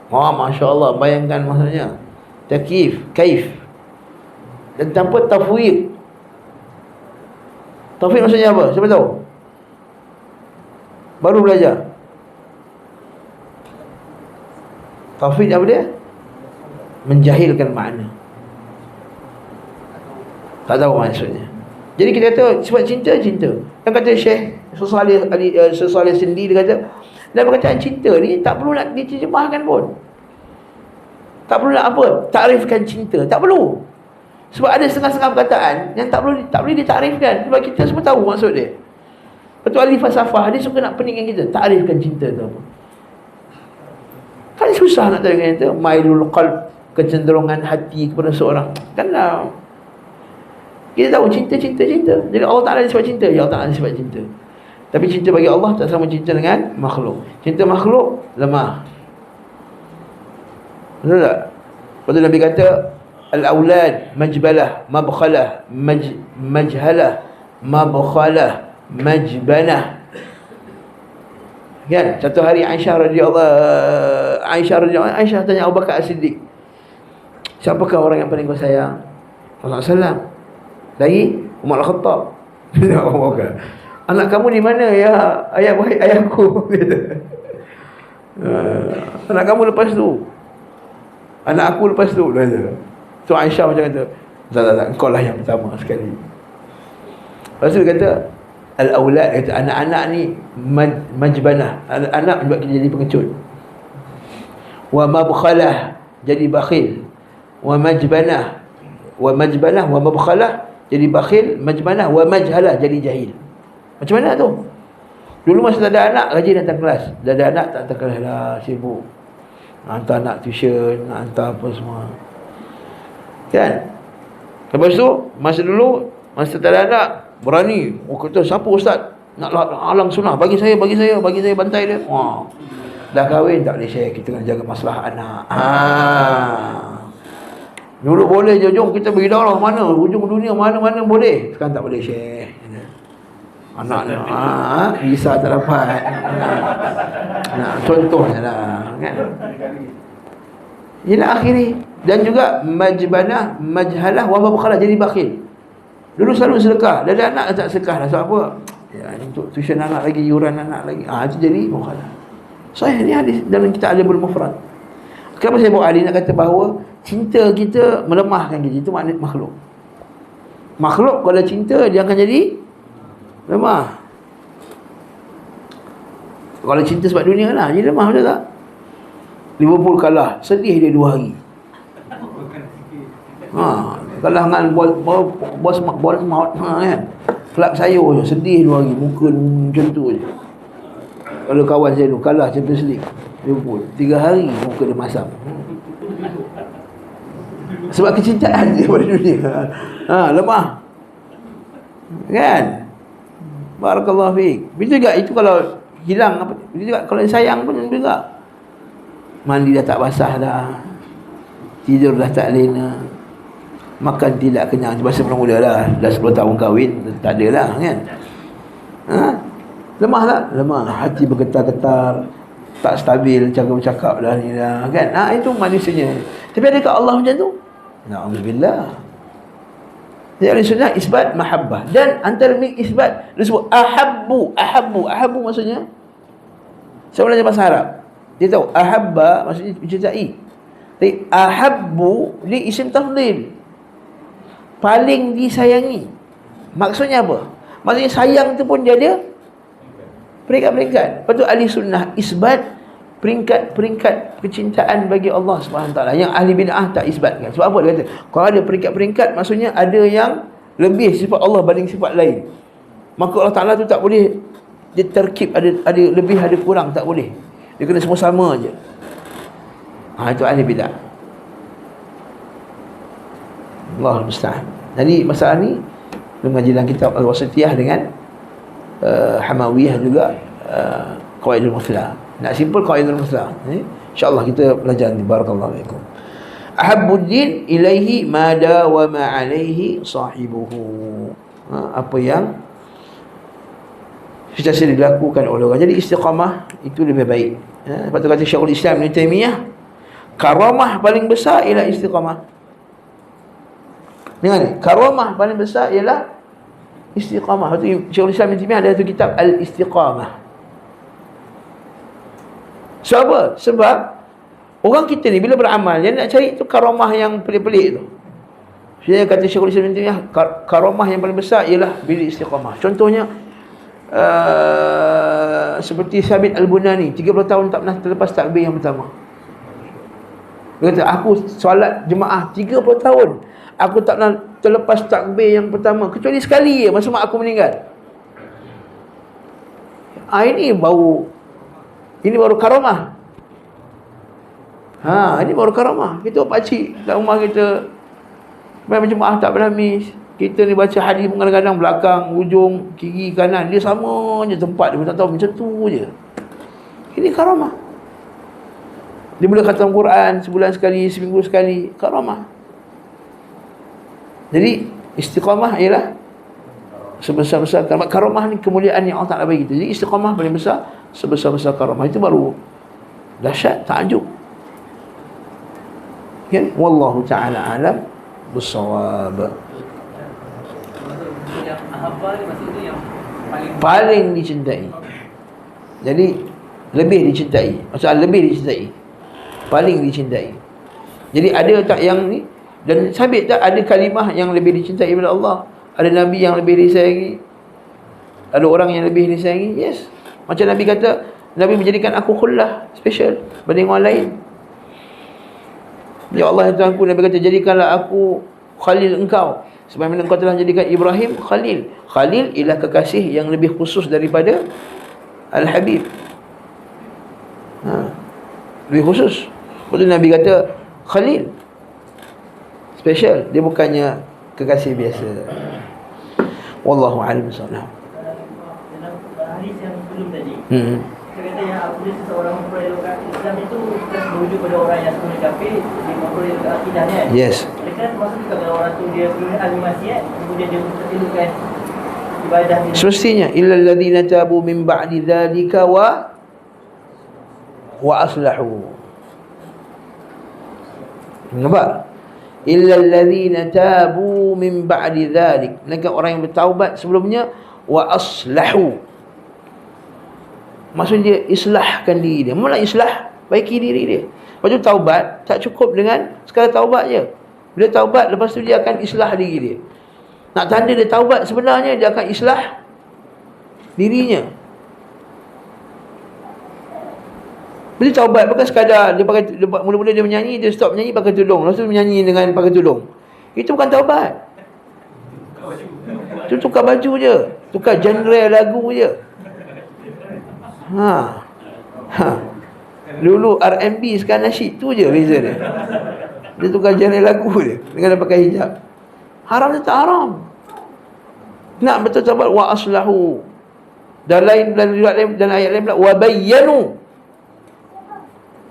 Masya-Allah, bayangkan maksudnya. Takyif, kaif. Dan tanpa tafwid. Tafwid maksudnya apa? Siapa tahu? Baru belajar. Tafwid apa dia? Menjahilkan makna. Tak tahu maksudnya. Jadi kita kata sebab cinta. Yang kata Syekh Saleh Sindi, dia kata dalam perkataan cinta ni tak perlu nak diterjemahkan pun. Tak perlu nak apa? Takrifkan cinta. Tak perlu. Sebab ada setengah-setengah perkataan yang tak boleh ditakrifkan. Sebab kita semua tahu maksud dia. Betul, ahli falsafah dia suka nak peningkan kita. Takrifkan cinta tu apa? Kan susah nak tahu itu. Mailul qalb, kecenderungan hati kepada seorang. Kan kita tahu cinta. Jadi Allah Ta'ala ada sifat cinta. Ya Allah Ta'ala ada sifat cinta. Tapi cinta bagi Allah tak sama cinta dengan makhluk. Cinta makhluk lemah. Betul tak? Lepas tu Nabi kata al-aulad majbalah, mabkhalah, majhalah, mabkhalah, majbanah. Kan? Satu hari Aisyah tanya Abu Bakar As-Siddiq, siapakah orang yang paling kau sayang? Rasulullah SAW. Lagi Umar Al-Khattab. Anak kamu di mana ya ayahku? Anak kamu lepas tu. Anak aku lepas tu. So Aisyah macam kata, tak, engkau lah yang pertama sekali. Lepas tu dia kata al-aulad, kata anak-anak ni majbanah. Anak buat kita jadi pengecut. Wa mabkhalah, jadi bakhil. Wa majbanah wa mabkhalah, jadi bakhil. Majbanah wa majhalah, jadi jahil. Macam mana tu? Dulu masa tak ada anak, rajin datang kelas. Dah ada anak, tak datang kelas lah, sibuk. Nak hantar anak tuition, nak hantar apa semua. Kan? Lepas tu, masa tak ada anak, berani. Kata, siapa ustaz? Nak halang sunnah, bagi saya bantai dia. Wah. Dah kahwin, tak boleh share. Kita kena jaga masalah anak. Dulu boleh je, jom kita pergi daurah mana, hujung dunia mana-mana boleh. Sekarang tak boleh share. Anak visa tak dapat. Nah, contohnya lah kan. Inilah akhiri. Dan juga majbanah, majhalah wa bakhalah, jadi bakhil. Dulu selalu sedekah, dah ada anak tak sedekah dah. Sebab apa? Ya, untuk tuition anak lagi, yuran anak lagi. Itu jadi bakhalah. Sahih ni hadis dalam kitab Adabul Mufrad. Kenapa saya bawa hadis nak kata bahawa cinta kita melemahkan kita. Itu makna makhluk. Makhluk kalau cinta dia akan jadi lemah. Kalau cinta sebab dunia lah, dia lemah, betul tak? Liverpool kalah, sedih dia 2 hari. Kalah dengan bos maut kan. Kelab sayur je, sedih 2 hari, muka macam tu je. Kalau kawan saya tu kalah Champions League, Liverpool, 3 hari muka dia masam. Sebab kecintaan dia pada dunia. Lemah. Kan? Barakallahu fiik. Betul juga itu kalau hilang apa? Betul juga kalau sayang pun juga. Mandi dah tak basah dah. Tidur dah tak lena. Makan tidak kenyang. Bahasa mula-mula dah 10 tahun kahwin, tak ada lah kan. Lemah tak? Lemah. Hati bergetar-getar, tak stabil, cakap-cakap dah ni dah kan. Itu manusianya. Tapi adakah Allah macam tu? Na'udzubillah. Jadi ahli sunnah isbat mahabbah. Dan antara isbat dia sebut ahabbu. Ahabbu maksudnya, saya belajar bahasa Arab, dia tahu ahabba maksudnya mencintai. Tapi ahabbu ni isim tafdhil, paling disayangi. Maksudnya apa? Maksudnya sayang tu pun dia ada peringkat-peringkat. Lepas tu ahli sunnah isbat peringkat-peringkat kecintaan bagi Allah SWT, yang ahli bid'ah tak isbatkan. Sebab apa dia kata? Kalau ada peringkat-peringkat, maksudnya ada yang lebih sifat Allah banding sifat lain. Maka Allah Ta'ala tu tak boleh dia terkib, ada lebih, ada kurang, tak boleh. Dia kena semua sama je. Itu ahli bid'ah. Allahul musta'an. Jadi masalah ni mengaji dalam kitab Al-Wasitiyah dengan Hamawiyah juga, Qawaidul Muthla. Nak simple Qawaidul Muthla. InsyaAllah kita belajar ni. Barakallahu alaikum. Ahabbuddin ilaihi ma dawama alaihi sahibuhu. Apa yang sentiasa dilakukan oleh orang. Jadi istiqamah itu lebih baik. Lepas tu kata Syekhul Islam Ibn Taymiyah, karamah paling besar ialah istiqamah. Dengar ni, karamah paling besar ialah istiqamah. Lepas tu Syekhul Islam Ibn Taymiyah ada satu kitab Al-Istiqamah. Sebab apa? Sebab orang kita ni bila beramal, dia nak cari tu karamah yang pelik-pelik tu. Saya kata Syekhul Islam Ibn Taymiyah, karamah yang paling besar ialah bila istiqamah. Contohnya seperti Sabit Al-Bunani, 30 tahun tak pernah terlepas takbir yang pertama. Dia kata, aku solat jemaah 30 tahun, aku tak pernah terlepas takbir yang pertama, kecuali sekali je masa mak aku meninggal. Ini baru karamah. Ini baru karamah. Kita pakcik kat rumah kita, main jemaah tak pernah miss. Kita ni baca hadis kadang-kadang belakang, ujung, kiri, kanan, dia sama je tempat dia, tak tahu macam tu je. Ini karamah. Dia boleh khatam Quran sebulan sekali, seminggu sekali, karamah. Jadi istiqamah ialah sebesar-besar karamah. Karamah ni kemuliaan yang Allah Ta'ala bagi kita. Jadi istiqamah paling besar, sebesar-besar karamah. Itu baru dahsyat, takjub. Kan? Wallahu ta'ala alam bissawab. Yang ahabba ni maksudnya yang paling dicintai. Jadi lebih dicintai. Maksudnya lebih dicintai, paling dicintai. Jadi ada tak yang ni? Dan sabit tak ada kalimah yang lebih dicintai daripada Allah? Ada Nabi yang lebih disayangi? Ada orang yang lebih disayangi? Yes. Macam Nabi kata, Nabi menjadikan aku khullah, special berbanding orang lain. Ya Allah ya Tuhanku, Nabi kata, jadikanlah aku khalil engkau sebagaimana engkau telah jadikan Ibrahim khalil. Khalil ialah kekasih yang lebih khusus daripada Al-Habib. Lebih khusus. Betul Nabi kata khalil, special. Dia bukannya kekasih biasa. Wallahu a'lam bishawab. Dalam hadis yang sebelum tadi, dia kata yang apabila seseorang mempelajari Islam itu bukan merujuk pada orang yang sebenarnya kafir, dia mempelajari akidahnya. Yes. Oleh Kan termasuk juga kalau orang tu dia punya ahli maksiat, kemudian dia mempertimbangkan ibadah ni. Semestinya illal ladzina tabu min ba'di dzalika wa aslahu. Nampak? Illal ladzina tabu min ba'di dzalik. Mereka orang yang bertaubat sebelumnya wa aslahu. Maksudnya dia islahkan diri dia. Mula islah, baiki diri dia. Lepas tu taubat tak cukup dengan sekadar taubat je. Bila taubat, lepas tu dia akan islah diri dia. Nak tanda dia taubat sebenarnya, dia akan islah dirinya. Bila taubat bukan sekadar dia pakai, mula-mula dia menyanyi, dia stop menyanyi pakai tudung, lepas tu menyanyi dengan pakai tudung. Itu bukan taubat. Itu tukar baju je, tukar genre lagu je. Dulu R&B, sekarang nasyid, tu je beza dia. Dia tukar genre lagu dia dengan dia pakai hijab. Haram dia tak haram. Nak betul taubat wa aslahu. Dan ayat lain pula wa bayyanu.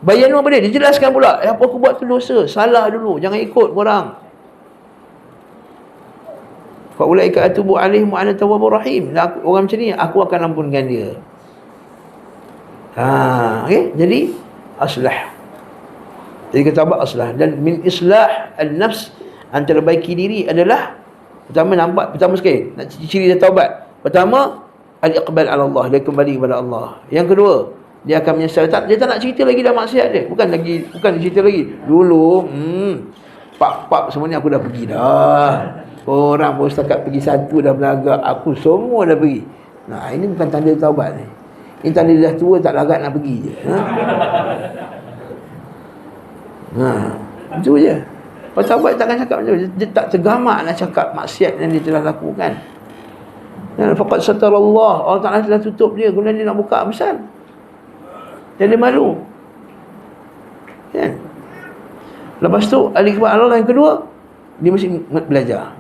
Bayanu apa dia? Dia jelaskan pula, apa aku buat tu dosa, salah dulu, jangan ikut korang. Fa ulaika atubu alaihim wa ana tawwabur rahim. Orang macam ni aku akan ampunkan dia. Okey, jadi aslah. Jadi kata apa aslah, dan min islah an-nafs, antara baiki diri adalah pertama sekali nak ciri dia taubat. Pertama, al-iqbal ala Allah, dia kembali kepada Allah. Yang kedua, dia akan menyesal. Dia tak nak cerita lagi dah maksiat dia. Bukan cerita lagi. Dulu pak semua ni aku dah pergi dah. Orang pun setakat pergi satu dah berlagak, aku semua dah pergi. Nah, ini bukan tanda taubat ni. Ini tanda dia dah tua, tak larat nak pergi je. Itu je. Pasal taubat takkan cakap macam tu. Dia tak tergamak nak cakap maksiat yang dia telah lakukan. Dan faqad satarallah, Allah Ta'ala telah tutup dia, kemudian dia nak buka besar. Dan dia malu. Kan? Lepas tu al-iqbal Allah yang kedua, dia mesti belajar.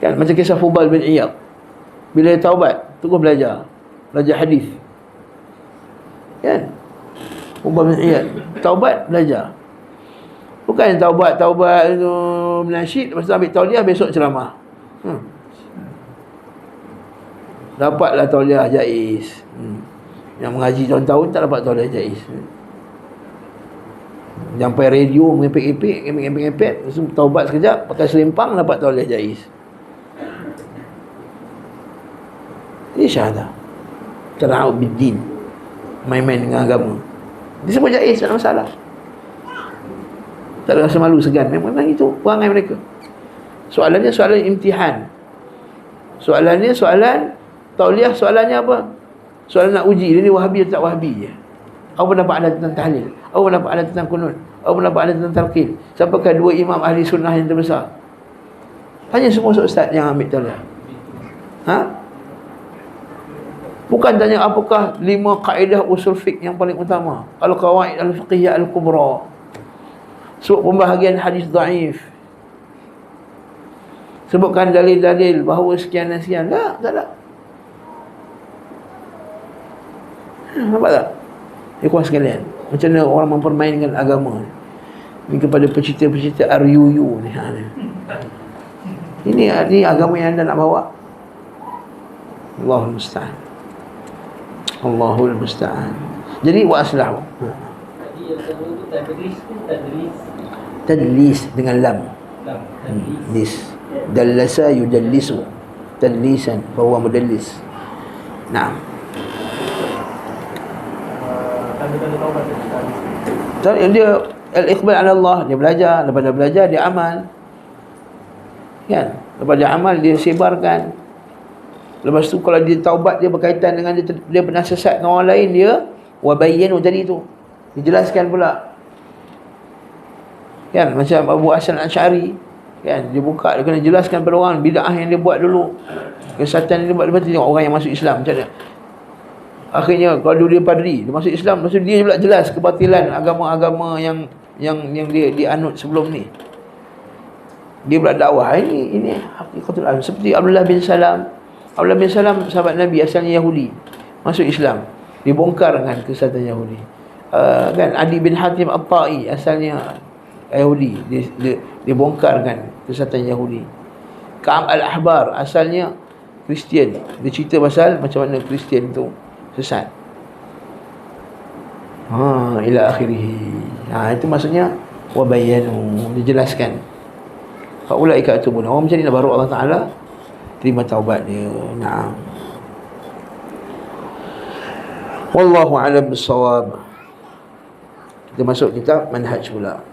Kan, macam kisah Fudal bin Iyad. Bila dia taubat, terus belajar hadis. Kan? Fudal bin Iyad taubat, belajar. Bukan taubat tu menasyid, lepas tu ambil tauliah, besok ceramah. Dapatlah tauliah jaiz. Yang mengaji tahun-tahun tak dapat tauliah jaiz. Sampai radio ngepek-ngepek, taubat sekejap, pakai selimpang, dapat tauliah jaiz. Ini syahadah. Tera'ud bid-din, main-main dengan agama. Dia sebut jaiz, tak ada masalah. Tak ada rasa malu, segan. Memang itu perangai mereka. Soalannya soalan imtihan. Soalannya soalan tauliah. Soalannya apa? Soalan nak uji dia ni Wahabi atau tak Wahabi je. Apa pendapat anda tentang tahlil? Apa pendapat anda tentang kunut? Apa pendapat anda tentang talqin? Siapakah dua imam ahli sunnah yang terbesar? Tanya semua ustaz yang ambil tauliah. Bukan tanya apakah 5 kaedah usul fiqh yang paling utama. Al-qawaid al-fiqhiyah al-kubra. Sebut pembahagian hadis dhaif. Sebutkan dalil-dalil bahawa sekian dan sekian. Tak ada. Nampak tak? Ikhwan sekalian, macam mana orang mempermainkan agama ni kepada pecinta-pecinta RUU ni. Ini agama yang anda nak bawa. Allahul musta'an. Allahul musta'an. Jadi wa aslahu. Tadi yang kedua tu Tadlis dengan lam. Tadlis. Dallasa yudallisu. Tadlisan, bahawa mudallis. Nah. Dia al-iqbal ala Allah, dia belajar, lepas dia belajar dia amal. Kan? Lepas dia amal dia sebarkan. Lepas tu kalau dia taubat, dia berkaitan dengan dia pernah sesat dengan orang lain, dia wa bayyanu tadi tu. Dijelaskan pula. Kan? Macam Abu Hasan Al-Asy'ari, kan? Dia buka, dia kena jelaskan pada orang bid'ah yang dia buat dulu. Kesatan yang dia buat, lepas tu tengok orang yang masuk Islam macam mana. Akhirnya kalau dia padri, dia masuk Islam, lepas tu dia pula jelas kebatilan agama-agama yang dia anut sebelum ni. Dia pula dakwah. Ini hakikatul Islam. Seperti Abdullah bin Salam. Abdullah bin Salam sahabat Nabi, asalnya Yahudi, masuk Islam, dibongkar dengan kesesatan Yahudi. Kan, Adi bin Hatim At-Ta'i, asalnya Yahudi. Dia bongkarkan kesesatan Yahudi. Ka'ab al-Ahbar asalnya Kristian. Dia cerita pasal macam mana Kristian tu sesat. Ila akhirih. Itu maksudnya wabayanu, dijelaskan. Faulaika atubuna. Orang macam ni baru Allah Ta'ala terima taubat dia. Naam. Wallahu a'lam bissawab. Kita masuk kitab manhaj pula.